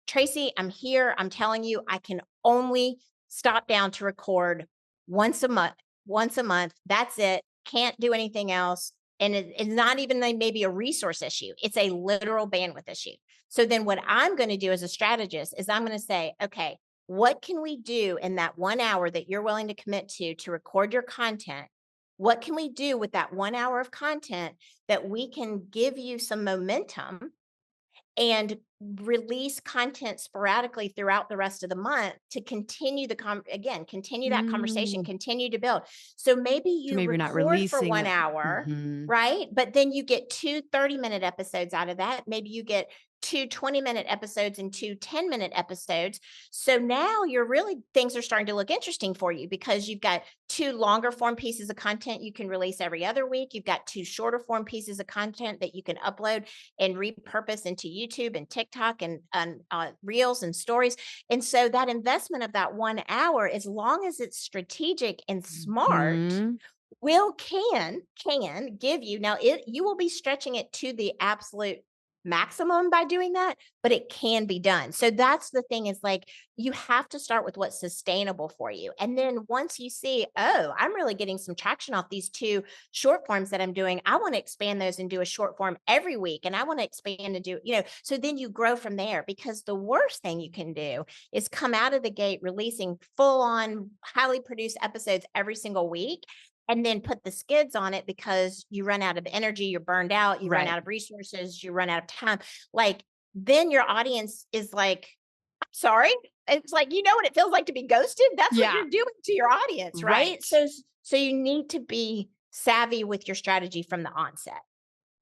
S2: "Tracy, I'm here. I'm telling you, I can only stop down to record once a month. Once a month. That's it. Can't do anything else." And it's not even like maybe a resource issue. It's a literal bandwidth issue. So then what I'm going to do as a strategist is I'm going to say, okay, what can we do in that 1 hour that you're willing to commit to record your content? What can we do with that 1 hour of content that we can give you some momentum and release content sporadically throughout the rest of the month to continue continue that conversation,
S1: Mm.
S2: continue to build. So maybe
S1: So
S2: you
S1: maybe you're not
S2: record for
S1: releasing
S2: 1
S1: it.
S2: hour,
S1: Mhm.
S2: right? But then you get 2 30-minute episodes out of that. Maybe you get 2 20-minute episodes and 2 10-minute episodes. So now you're really, things are starting to look interesting for you, because you've got 2 longer form pieces of content you can release every other week. You've got 2 shorter form pieces of content that you can upload and repurpose into YouTube and TikTok and reels and stories. And so that investment of that 1 hour, as long as it's strategic and smart,
S1: Mhm.
S2: can give you, now it you will be stretching it to the absolute maximum by doing that, but it can be done. So that's the thing, is like, you have to start with what's sustainable for you. And then once you see, oh, I'm really getting some traction off these 2 short forms that I'm doing, I want to expand those and do a short form every week. And I want to expand and do, so then you grow from there, because the worst thing you can do is come out of the gate releasing full on highly produced episodes every single week, and then put the skids on it because you run out of energy, you're burned out, you run
S1: Right.
S2: out of resources, you run out of time. Like, then your audience is like, "I'm sorry." It's like, you know what it feels like to be ghosted? That's what
S1: Yeah.
S2: you're doing to your audience, right?
S1: Right.
S2: So you need to be savvy with your strategy from the onset.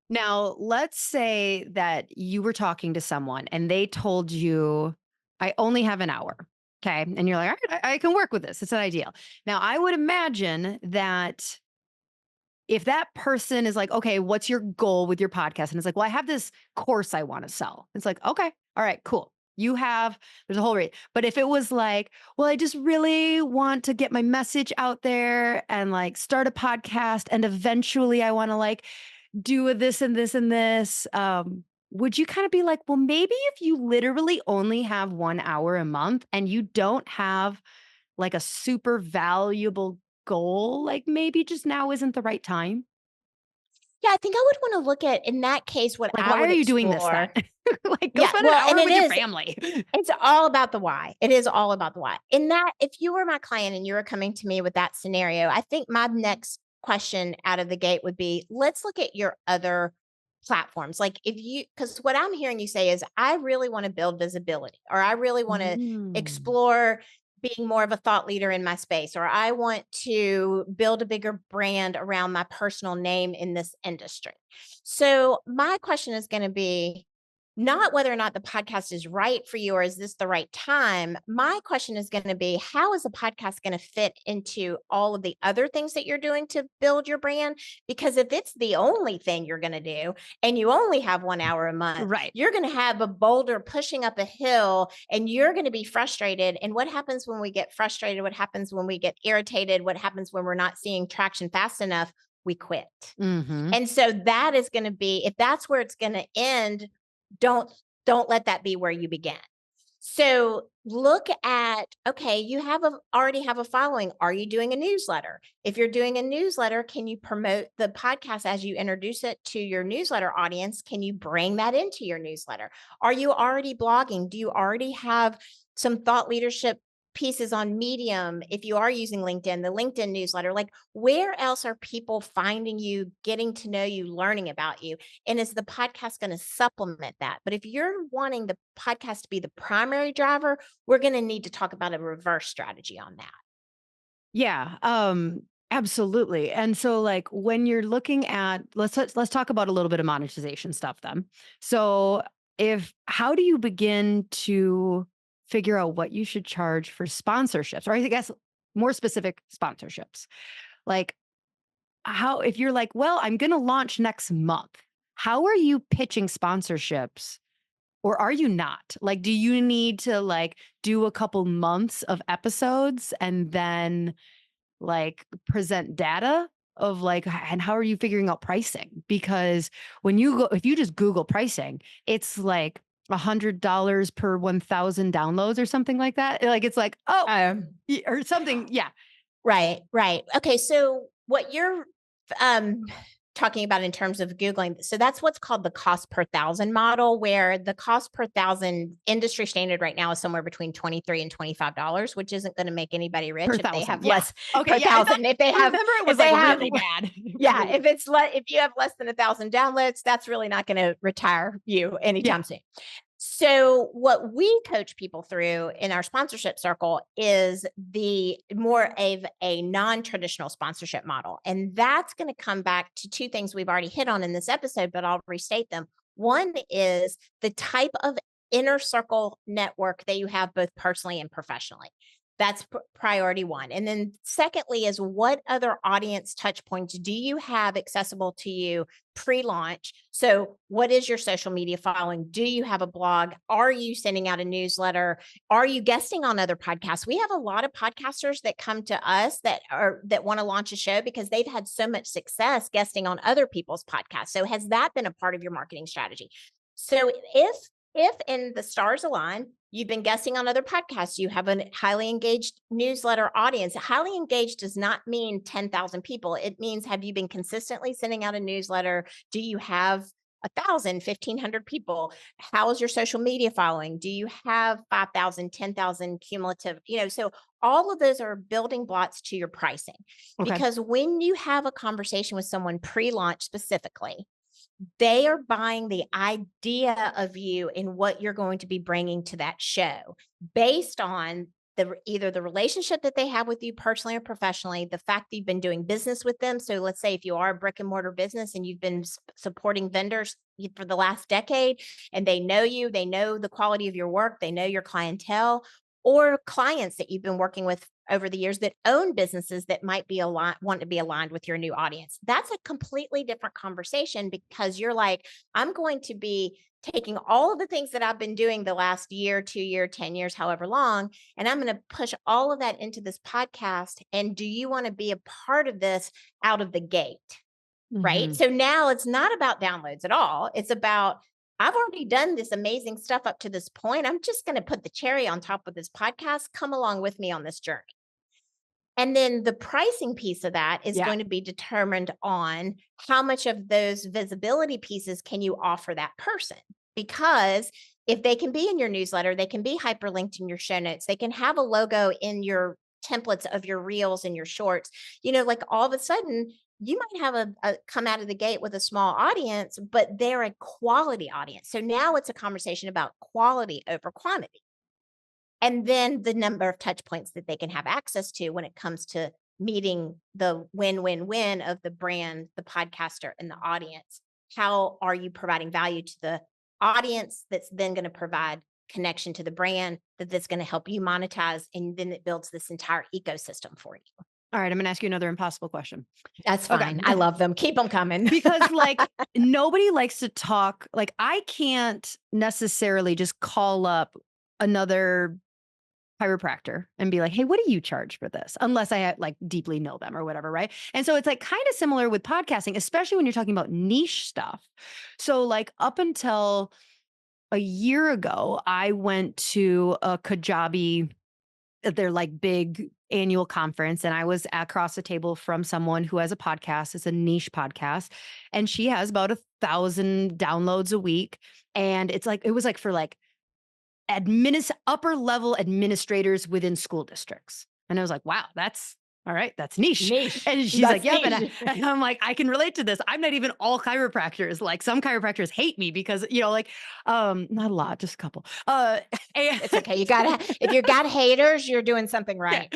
S1: Now, let's say that you were talking to someone and they told you, "I only have an hour." Okay. And you're like, "All right, I can work with this. It's not ideal." Now, I would imagine that if that person is like, "Okay, what's your goal with your podcast?" And it's like, "Well, I have this course I want to sell." It's like, "Okay. All right, cool." There's a whole rate. But if it was like, well, I just really want to get my message out there and like start a podcast and eventually I want to like do a this and this and this, would you kind of be like, well, maybe if you literally only have 1 hour a month and you don't have like a super valuable goal, like maybe just now isn't the right time?
S2: Yeah, I think I would want to look at, in that case, what
S1: Like,
S2: I
S1: why
S2: would
S1: are you doing this then?
S2: explore.
S1: Like, go
S2: Yeah,
S1: spend an
S2: well, and
S1: hour
S2: it
S1: with your
S2: is.
S1: family.
S2: It's all about the why. It is all about the why. In that, if you were my client and you were coming to me with that scenario, I think my next question out of the gate would be, let's look at your other platforms. Like if you, because what I'm hearing you say is, I really want to build visibility, or I really want to
S1: Mm.
S2: explore being more of a thought leader in my space, or I want to build a bigger brand around my personal name in this industry. So my question is going to be, not whether or not the podcast is right for you or is this the right time. My question is going to be, how is the podcast going to fit into all of the other things that you're doing to build your brand? Because if it's the only thing you're going to do and you only have 1 hour a month,
S1: Right.
S2: you're going to have a boulder pushing up a hill and you're going to be frustrated. And what happens when we get frustrated? What happens when we get irritated? What happens when we're not seeing traction fast enough? We quit.
S1: Mhm.
S2: And so that is going to be, if that's where it's going to end, don't don't let that be where you begin. So look at, okay, you already have a following. Are you doing a newsletter? If you're doing a newsletter, can you promote the podcast as you introduce it to your newsletter audience? Can you bring that into your newsletter? Are you already blogging? Do you already have some thought leadership pieces on Medium? If you are using LinkedIn, the LinkedIn newsletter, like where else are people finding you, getting to know you, learning about you? And is the podcast going to supplement that? But if you're wanting the podcast to be the primary driver, we're going to need to talk about a reverse strategy on that.
S1: Yeah, absolutely. And so like when you're looking at let's talk about a little bit of monetization stuff then. So if how do you begin to figure out what you should charge for sponsorships or I guess more specific sponsorships? Like how if you're like, well, I'm going to launch next month. How are you pitching sponsorships or are you not? Like do you need to like do a couple months of episodes and then like present data of like and how are you figuring out pricing? Because when you go if you just Google pricing, it's like $100 per 1,000 downloads or something like that. Like it's like, oh,
S2: Um,
S1: or something. Yeah.
S2: Right, right. Okay, so what you're um talking about in terms of Googling, so that's what's called the cost per thousand model, where the cost per thousand industry standard right now is somewhere between 23 and $25, which isn't going to make anybody
S1: Per
S2: rich if they
S1: thousand.
S2: have
S1: Yeah.
S2: less
S1: Okay.
S2: per
S1: Yeah. I thought
S2: thousand. If they
S1: I
S2: have,
S1: remember it
S2: if
S1: was
S2: they
S1: like
S2: have,
S1: really bad.
S2: yeah, if you have less than 1,000 downloads, that's really not going to retire you
S1: Yeah.
S2: anytime soon. So what we coach people through in our sponsorship circle is the more of a non-traditional sponsorship model. And that's going to come back to two things we've already hit on in this episode, but I'll restate them. One is the type of inner circle network that you have both personally and professionally. That's priority one. And then secondly is, what other audience touch points do you have accessible to you pre-launch? So what is your social media following? Do you have a blog? Are you sending out a newsletter? Are you guesting on other podcasts? We have a lot of podcasters that come to us that want to launch a show because they've had so much success guesting on other people's podcasts. So has that been a part of your marketing strategy? So if in the stars align, you've been guesting on other podcasts, you have a highly engaged newsletter audience. Highly engaged does not mean 10,000 people. It means, have you been consistently sending out a newsletter? Do you have 1,000, 1,500 people? How is your social media following? Do you have 5,000, 10,000 cumulative? So all of those are building blocks to your pricing.
S1: Okay.
S2: Because when you have a conversation with someone pre-launch specifically, they are buying the idea of you and what you're going to be bringing to that show based on either the relationship that they have with you personally or professionally, the fact that you've been doing business with them. So let's say if you are a brick and mortar business and you've been supporting vendors for the last decade and they know you, they know the quality of your work, they know your clientele, or clients that you've been working with over the years that own businesses that might be want to be aligned with your new audience. That's a completely different conversation because you're like, I'm going to be taking all of the things that I've been doing the last year, 2 year, 10 years, however long, and I'm going to push all of that into this podcast. And do you want to be a part of this out of the gate? Right.
S1: Mhm.
S2: So now it's not about downloads at all. It's about, I've already done this amazing stuff up to this point. I'm just going to put the cherry on top of this podcast. Come along with me on this journey. And then the pricing piece of that is
S1: Yeah.
S2: going to be determined on how much of those visibility pieces can you offer that person. Because if they can be in your newsletter, they can be hyperlinked in your show notes, they can have a logo in your templates of your reels and your shorts, like all of a sudden you might have a come out of the gate with a small audience, but they're a quality audience. So now it's a conversation about quality over quantity. And then the number of touch points that they can have access to when it comes to meeting the win-win-win of the brand, the podcaster, and the audience. How are you providing value to the audience that's then going to provide connection to the brand that's going to help you monetize? And then it builds this entire ecosystem for you.
S1: All right, I'm gonna ask you another impossible question.
S2: That's
S1: Okay.
S2: fine. I love them. Keep them coming.
S1: Because, like, nobody likes to talk like, I can't necessarily just call up another chiropractor and be like, "Hey, what do you charge for this?" Unless I, like, deeply know them or whatever, right? And so it's, like, kinda similar with podcasting, especially when you're talking about niche stuff. So, like, up until a year ago, I went to a Kajabi their, like, big annual conference, and I was across the table from someone who has a podcast. It's a niche podcast, and she has about 1,000 downloads a week, and it was, like, for, like, upper level administrators within school districts, and I was like, "Wow, that's all right, that's niche."
S2: Niche.
S1: And she's like,
S2: That's
S1: "Yep," and,
S2: niche.
S1: and I'm like, "I can relate to this. I'm not even all chiropractors. Like, some chiropractors hate me because, like, not a lot, just a couple." And
S2: It's okay. If you got haters, you're doing something
S1: yeah.
S2: right.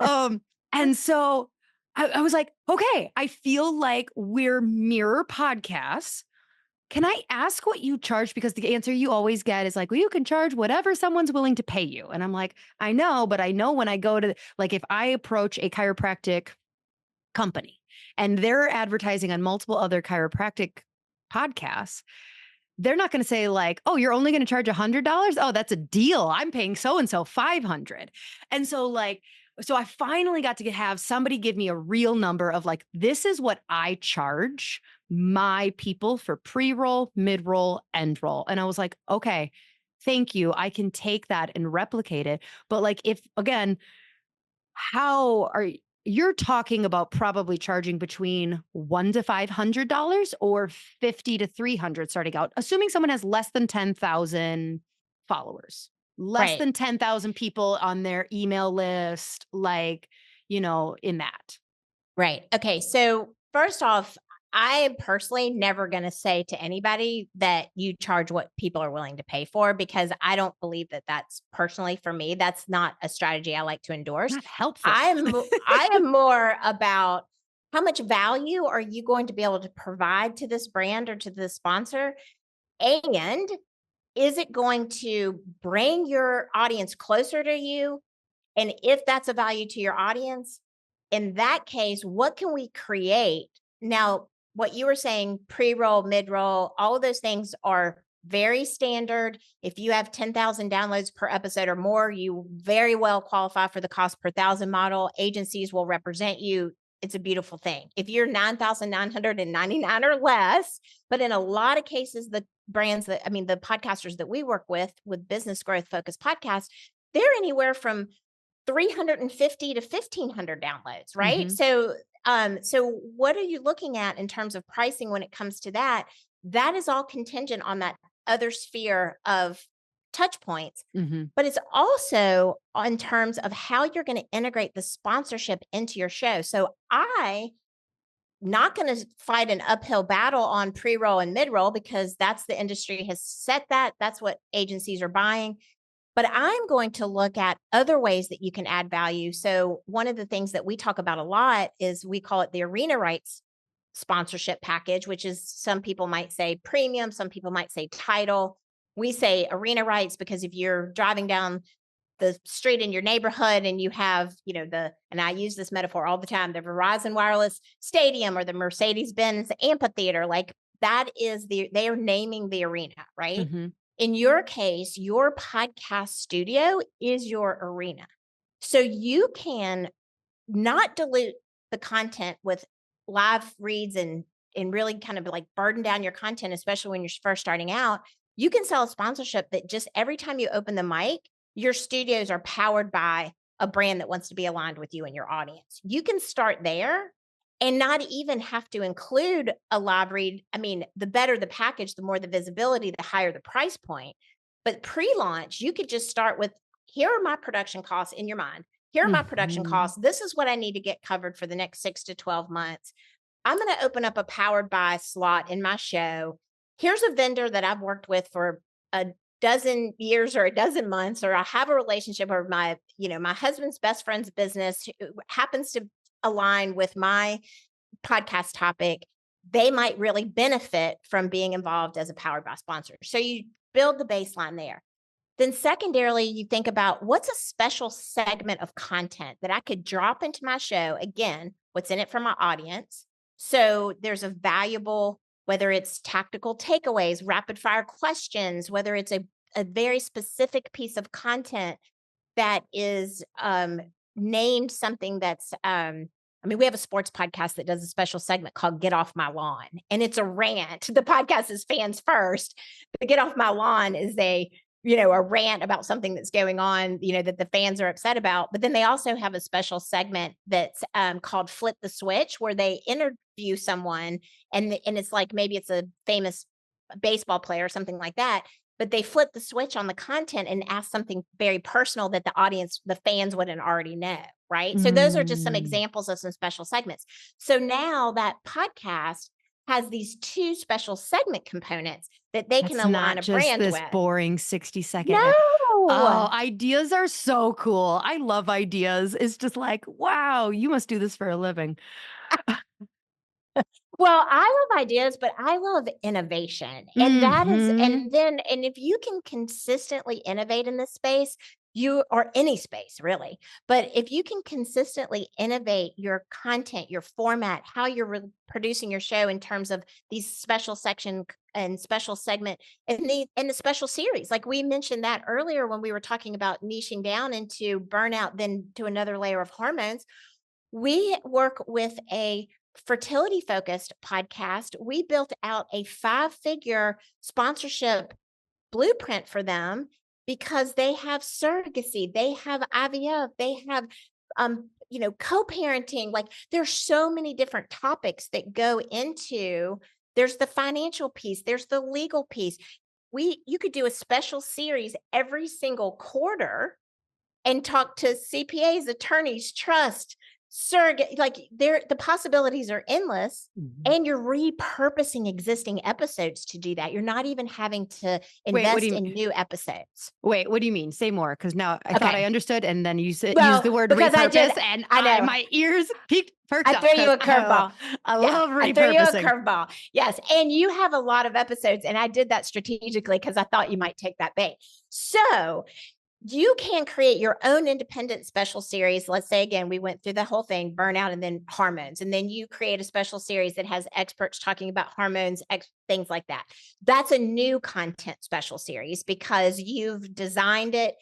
S1: Um, and so I was like, okay, I feel like we're mirror podcasts. Can I ask what you charge? Because the answer you always get is like, well, you can charge whatever someone's willing to pay you. And I'm like, I know, but I know when I go to, like, if I approach a chiropractic company and they're advertising on multiple other chiropractic podcasts, they're not going to say like, "Oh, you're only going to charge $100? Oh, that's a deal. I'm paying so and so 500." And so so I finally got to have somebody give me a real number of like, this is what I charge my people for pre-roll, mid-roll, end roll. And I was like, "Okay, thank you. I can take that and replicate it." But like, if again, how are you're talking about probably charging between $1 to $500 or 50 to 300 starting out, assuming someone has less than 10,000 followers, less
S2: Right.
S1: than 10,000 people on their email list, like, in that.
S2: Right. Okay. So, first off, I am personally never going to say to anybody that you charge what people are willing to pay for, because I don't believe that that's personally for me. That's not a strategy I like to endorse.
S1: Not helpful.
S2: I am more about how much value are you going to be able to provide to this brand or to the sponsor, and is it going to bring your audience closer to you? And if that's a value to your audience, in that case, what can we create? Now, what you were saying, pre-roll, mid-roll, all of those things are very standard. If you have 10,000 downloads per episode or more, you very well qualify for the cost per thousand model. Agencies will represent you. It's a beautiful thing. If you're 9,999 or less, but in a lot of cases, the the podcasters that we work with business growth focused podcasts, they're anywhere from 350 to 1,500 downloads, right?
S1: Mhm.
S2: So what are you looking at in terms of pricing when it comes to that? That is all contingent on that other sphere of touch points,
S1: Mhm.
S2: but it's also in terms of how you're going to integrate the sponsorship into your show. So I not going to fight an uphill battle on pre-roll and mid-roll, because that's the industry has set that. That's what agencies are buying. But I'm going to look at other ways that you can add value. So, one of the things that we talk about a lot is we call it the arena rights sponsorship package, which is, some people might say premium, some people might say title. We say arena rights because if you're driving down the street in your neighborhood and you have, and I use this metaphor all the time, the Verizon Wireless Stadium or the Mercedes Benz Amphitheater, like they are naming the arena, right?
S1: Mhm.
S2: In your case, your podcast studio is your arena. So you can not dilute the content with live reads and really kind of like burden down your content, especially when you're first starting out. You can sell a sponsorship that just every time you open the mic, your studios are powered by a brand that wants to be aligned with you and your audience. You can start there and not even have to include a live read. I mean, the better the package, the more the visibility, the higher the price point. But pre-launch, you could just start with, here are my production costs in your mind. Here are my production
S1: Mhm.
S2: costs. This is what I need to get covered for the next 6 to 12 months. I'm going to open up a powered by slot in my show. Here's a vendor that I've worked with for a dozen years or a dozen months, or I have a relationship, or my husband's best friend's business happens to align with my podcast topic. They might really benefit from being involved as a powered by sponsor. So you build the baseline there. Then secondarily, you think about, what's a special segment of content that I could drop into my show? Again, what's in it for my audience? So there's a valuable, whether it's tactical takeaways, rapid fire questions, whether it's a very specific piece of content that is named something that's I mean, we have a sports podcast that does a special segment called Get Off My Lawn, and it's a rant. The podcast is fans first, but Get Off My Lawn is a rant about something that's going on, that the fans are upset about. But then they also have a special segment that's called Flip the Switch, where they interview someone, and it's like, maybe it's a famous baseball player or something like that, but they flip the switch on the content and ask something very personal that the audience, the fans, wouldn't already know, right? So those are just some
S1: Mm.
S2: examples of some special segments. So now that podcast has these two special segment components that they can
S1: It's
S2: align
S1: not
S2: a
S1: just
S2: brand
S1: this
S2: with.
S1: boring 60-second
S2: No.
S1: oh, ideas are so cool. I love ideas. It's just like, wow, you must do this for a living.
S2: Well, I love ideas, but I love innovation. And
S1: Mhm.
S2: and if you can consistently innovate in this space, or any space really, but if you can consistently innovate your content, your format, how you're producing your show in terms of these special section and special segment and the special series, like we mentioned that earlier when we were talking about niching down into burnout, then to another layer of hormones. We work with a fertility focused podcast. We built out a 5-figure sponsorship blueprint for them because they have surrogacy, they have IVF, they have co-parenting. Like, there's so many different topics that go into, there's the financial piece, there's the legal piece. You could do a special series every single quarter and talk to CPAs, attorneys, trust, surrogate. Like, the possibilities are endless,
S1: Mhm.
S2: and you're repurposing existing episodes to do that. You're not even having to
S1: Wait, what do
S2: invest
S1: you
S2: in new episodes.
S1: What do you mean? Say more, because now I thought I
S2: Okay.
S1: understood, and then you said use
S2: Well,
S1: the word
S2: because
S1: repurpose, and
S2: I know.
S1: my ears perked
S2: I
S1: up
S2: threw you
S1: because
S2: a curveball.
S1: I
S2: Yeah,
S1: love
S2: I threw you a
S1: repurposing.
S2: curveball. Yes, and you have a lot of episodes, and I did that strategically because I thought you might take that bait. So you can create your own independent special series. Let's say, again, we went through the whole thing, burnout and then hormones. And then you create a special series that has experts talking about hormones, things like that. That's a new content special series because you've designed it.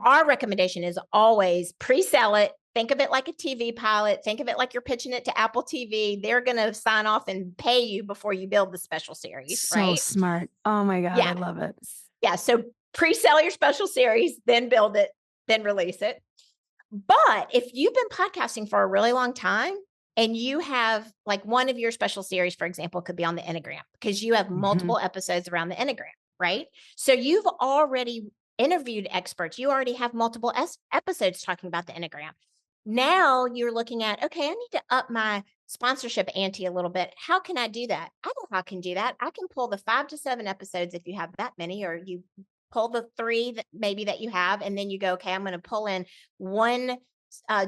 S2: Our recommendation is always pre-sell it. Think of it like a TV pilot. Think of it like you're pitching it to Apple TV. They're going to sign off and pay you before you build the special series,
S1: So
S2: right?
S1: smart. Oh my god,
S2: Yeah.
S1: I love it.
S2: Yeah, so pre-sell your special series, then build it, then release it. But if you've been podcasting for a really long time and you have, like, one of your special series, for example, could be on the Enneagram because you have
S1: Mhm.
S2: multiple episodes around the Enneagram, right? So you've already interviewed experts. You already have multiple episodes talking about the Enneagram. Now you're looking at, okay, I need to up my sponsorship ante a little bit. How can I do that? I know how I can do that. I can pull the 5 to 7 episodes if you have that many, or you pull the three that maybe that you have, and then you go, okay, I'm going to pull in one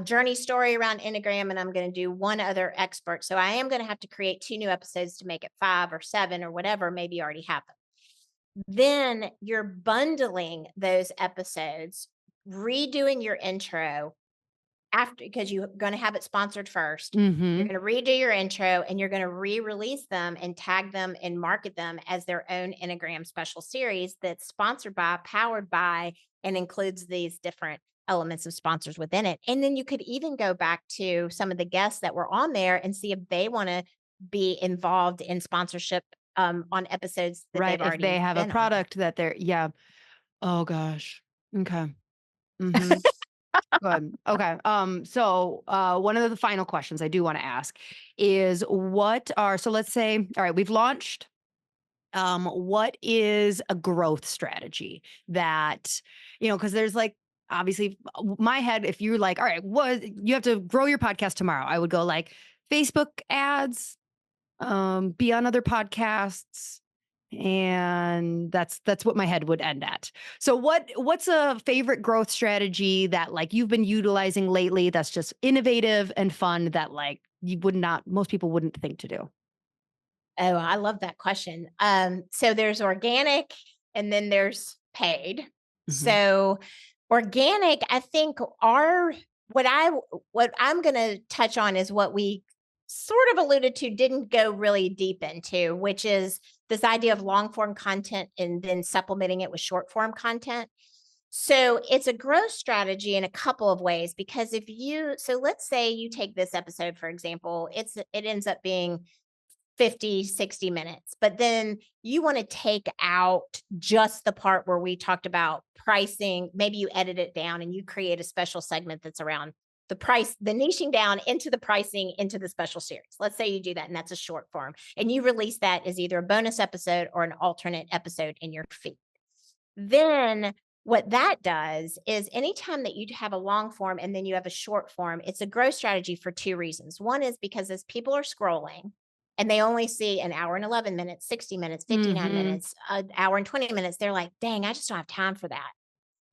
S2: journey story around Enneagram, and I'm going to do one other expert. So I am going to have to create 2 new episodes to make it 5 or 7 or whatever. Maybe you already have them. Then you're bundling those episodes, redoing your intro, after, because you're going to have it sponsored first. You're
S1: Mhm.
S2: going to redo your intro and you're going to re-release them and tag them and market them as their own Enneagram special series that's sponsored by, powered by, and includes these different elements of sponsors within it. And then you could even go back to some of the guests that were on there and see if they want to be involved in sponsorship on episodes that
S1: Right,
S2: they've
S1: if they
S2: already
S1: have a
S2: been on.
S1: product that they're yeah. Oh gosh. Okay. Mhm. Good. Okay. So one of the final questions I do want to ask is what are so let's say, all right, we've launched. What is a growth strategy that, because there's like obviously my head, if you're like, all right, what you have to grow your podcast tomorrow, I would go like Facebook ads, be on other podcasts, and that's what my head would end at. So what's a favorite growth strategy that like you've been utilizing lately that's just innovative and fun that like you would not most people wouldn't think to do?
S2: Oh, I love that question. So there's organic and then there's paid.
S1: Mhm.
S2: So organic, I think our what I what I'm going to touch on is what we sort of alluded to, didn't go really deep into, which is this idea of long form content and then supplementing it with short form content. So it's a growth strategy in a couple of ways because so let's say you take this episode, for example, it ends up being 50, 60 minutes. But then you want to take out just the part where we talked about pricing. Maybe you edit it down and you create a special segment that's around the price, the niching down into the pricing into the special series. Let's say you do that and that's a short form and you release that as either a bonus episode or an alternate episode in your feed. Then what that does is anytime that you have a long form and then you have a short form, it's a growth strategy for two reasons. One is because as people are scrolling and they only see an hour and 11 minutes, 60 minutes, 59
S1: Mhm.
S2: minutes, an hour and 20 minutes, they're like, dang, I just don't have time for that.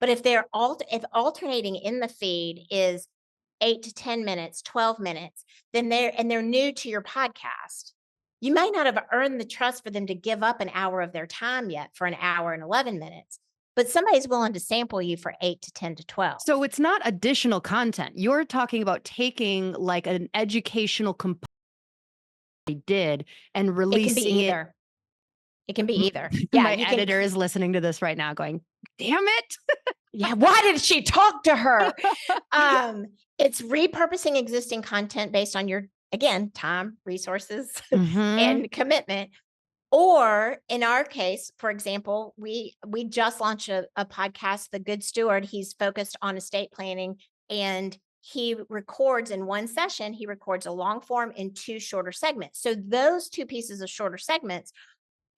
S2: But if alternating in the feed is 8 to 10 minutes, 12 minutes, then they're new to your podcast. You may not have earned the trust for them to give up an hour of their time yet for an hour and 11 minutes, but somebody's willing to sample you for 8 to 10 to 12.
S1: So it's not additional content. You're talking about taking like an educational component they did and
S2: It can be
S1: releasing it.
S2: either. It can be either. Yeah,
S1: My
S2: you can.
S1: editor is listening to this right now going, "Damn it."
S2: Yeah, why did she talk to her? Um, it's repurposing existing content based on your, again, time, resources,
S1: Mhm.
S2: and commitment. Or in our case, for example, we just launched a podcast, The Good Steward. He's focused on estate planning and he records in one session, he records a long form and two shorter segments. So those two pieces of shorter segments,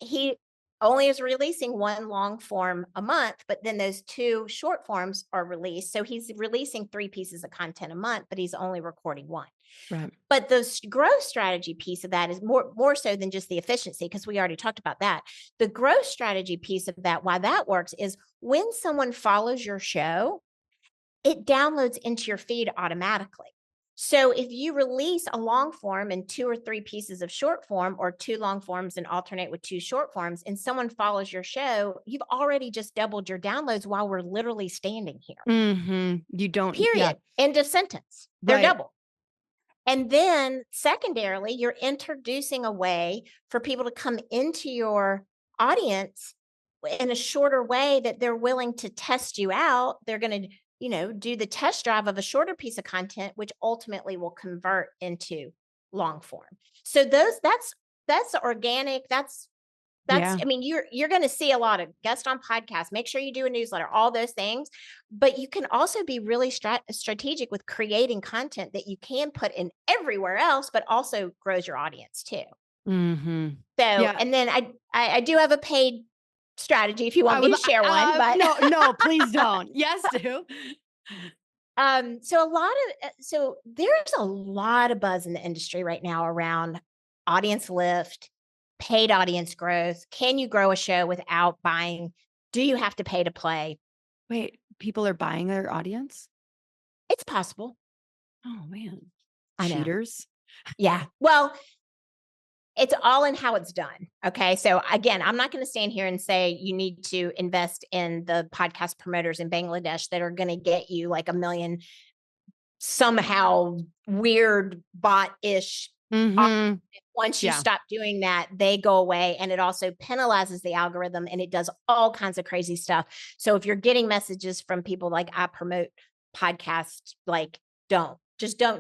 S2: he only is releasing one long form a month, but then those two short forms are released. So he's releasing three pieces of content a month, but he's only recording one.
S1: Right.
S2: But the growth strategy piece of that is more so than just the efficiency, because we already talked about that. The growth strategy piece of that, why that works, is when someone follows your show, it downloads into your feed automatically. So if you release a long form and two or three pieces of short form, or two long forms and alternate with two short forms, and someone follows your show, you've already just doubled your downloads while we're literally standing here.
S1: Mhm. You don't yeah.
S2: Period. End of sentence. They're
S1: Right.
S2: double. And then secondarily, you're introducing a way for people to come into your audience in a shorter way that they're willing to test you out. They're going to, do the test drive of a shorter piece of content, which ultimately will convert into long form. So that's organic.
S1: Yeah.
S2: I mean, you're going to see a lot of guests on podcasts. Make sure you do a newsletter, all those things. But you can also be really strategic with creating content that you can put in everywhere else, but also grows your audience too.
S1: Mhm.
S2: So,
S1: Yeah.
S2: and then I do have a paid strategy if you want
S1: I
S2: me
S1: would
S2: to share one, but
S1: no, no, please don't. Yes, do.
S2: so there's a lot of buzz in the industry right now around audience lift, paid audience growth. Can you grow a show without buying? Do you have to pay to play?
S1: Wait, people are buying their audience?
S2: It's possible.
S1: Oh, man.
S2: I know.
S1: Cheaters.
S2: Yeah. Well, it's all in how it's done. Okay. So again, I'm not going to stand here and say you need to invest in the podcast promoters in Bangladesh that are going to get you like 1 million somehow weird bot-ish.
S1: Mhm.
S2: Once you
S1: Yeah.
S2: stop doing that, they go away, and it also penalizes the algorithm, and it does all kinds of crazy stuff. So if you're getting messages from people like, "I promote podcasts," like, don't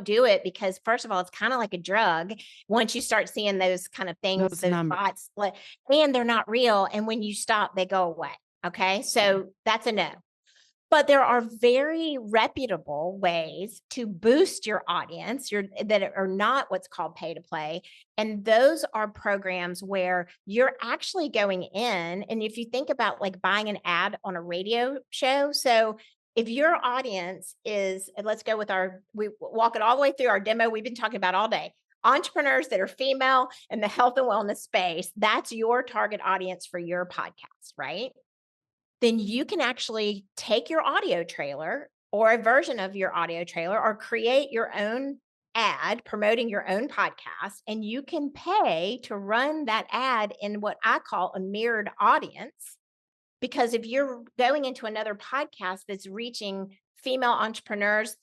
S2: do it, because first of all, it's kinda like a drug. Once you start seeing those kind of things,
S1: Those
S2: those
S1: numbers.
S2: bots, like, and they're not real, and when you stop, they go away, okay?
S1: Yeah.
S2: So that's a no. But there are very reputable ways to boost your audience that are not what's called pay to play. And those are programs where you're actually going in. And if you think about like buying an ad on a radio show, so if your audience is, and let's go with we walk it all the way through our demo we've been talking about all day. Entrepreneurs that are female in the health and wellness space, that's your target audience for your podcast, right? Then you can actually take your audio trailer or a version of your audio trailer or create your own ad promoting your own podcast, and you can pay to run that ad in what I call a mirrored audience. Because if you're going into another podcast that's reaching female entrepreneurs,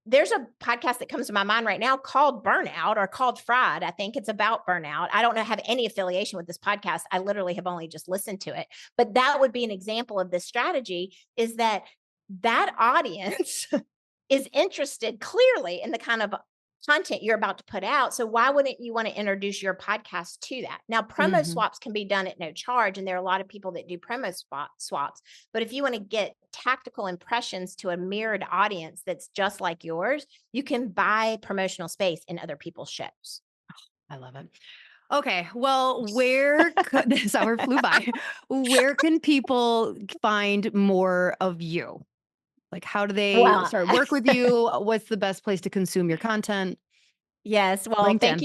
S2: there's a podcast that comes to my mind right now called Burnout or called Fried. I think it's about burnout. I don't know, have any affiliation with this podcast. I literally have only just listened to it. But that would be an example of this strategy, is that that audience is interested clearly in the kind of content you're about to put out. So why wouldn't you want to introduce your podcast to that? Now, promo
S1: Mhm.
S2: swaps can be done at no charge, and there are a lot of people that do swaps. But if you want to get tactical impressions to a mirrored audience that's just like yours, you can buy promotional space in other people's shows.
S1: I love it. Okay, well, where could this hour flew by. Where can people find more of you? Like, how do they
S2: Well,
S1: start work with you? What's the best place to consume your content?
S2: yes. Well,
S1: LinkedIn.
S2: thank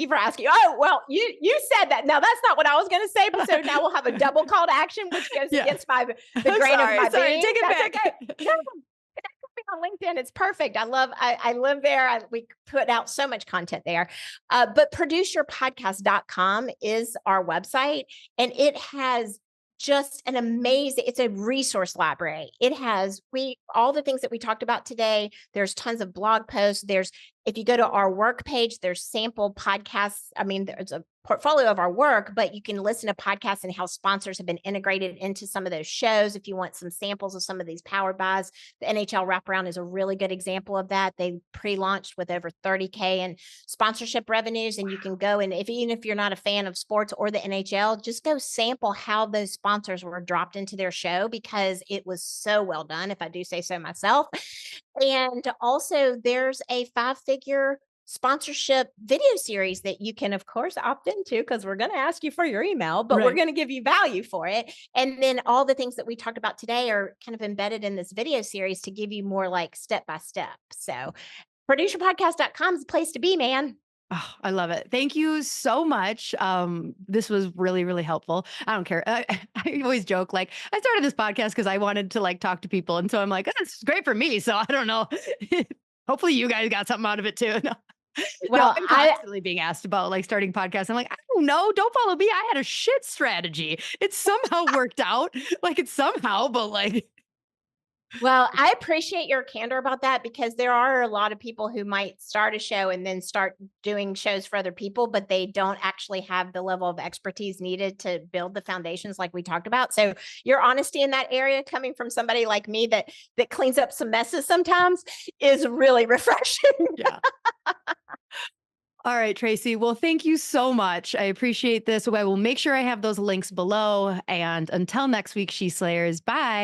S2: you for asking. Oh, well, you said that. Now that's not what I was going to say, but so now we'll have a double call to action, which goes
S1: Yeah.
S2: against the
S1: I'm
S2: grain of
S1: sorry.
S2: my
S1: Sorry.
S2: being.
S1: Take it
S2: That's okay.
S1: back.
S2: No, on LinkedIn. It's perfect. I live there. We put out so much content there. But produceyourpodcast.com is our website, and it has just an amazing, it's a resource library. It has all the things that we talked about today. There's tons of blog posts. If you go to our work page, there's sample podcasts. I mean, there's a portfolio of our work, but you can listen to podcasts and how sponsors have been integrated into some of those shows. If you want some samples of some of these powered buys, the NHL wraparound is a really good example of that. They pre-launched with over 30K in sponsorship revenues, and you can go, and even if you're not a fan of sports or the NHL, just go sample how those sponsors were dropped into their show, because it was so well done, if I do say so myself. And also there's a 5-figure sponsorship video series that you can, of course, opt into, because we're going to ask you for your email, but we're
S1: Right.
S2: going to give you value for it. And then all the things that we talked about today are kind of embedded in this video series to give you more like step by step. So producerpodcast.com is the place to be, man.
S1: Oh, I love it. Thank you so much. This was really, really helpful. I don't care. I always joke, like, I started this podcast because I wanted to like talk to people. And so I'm like, "Oh, this is great for me." So I don't know. Hopefully you guys got something out of it too. No. No,
S2: Well,
S1: I'm constantly being asked about like starting podcasts. I'm like, I don't know. Don't follow me. I had a shit strategy. It somehow worked out. Like it's somehow, but like,
S2: I appreciate your candor about that, because there are a lot of people who might start a show and then start doing shows for other people, but they don't actually have the level of expertise needed to build the foundations like we talked about. So your honesty in that area, coming from somebody like me that cleans up some messes sometimes, is really refreshing.
S1: yeah. All right, Tracy. Well, thank you so much. I appreciate this. I will make sure I have those links below. And until next week, She Slayers, bye.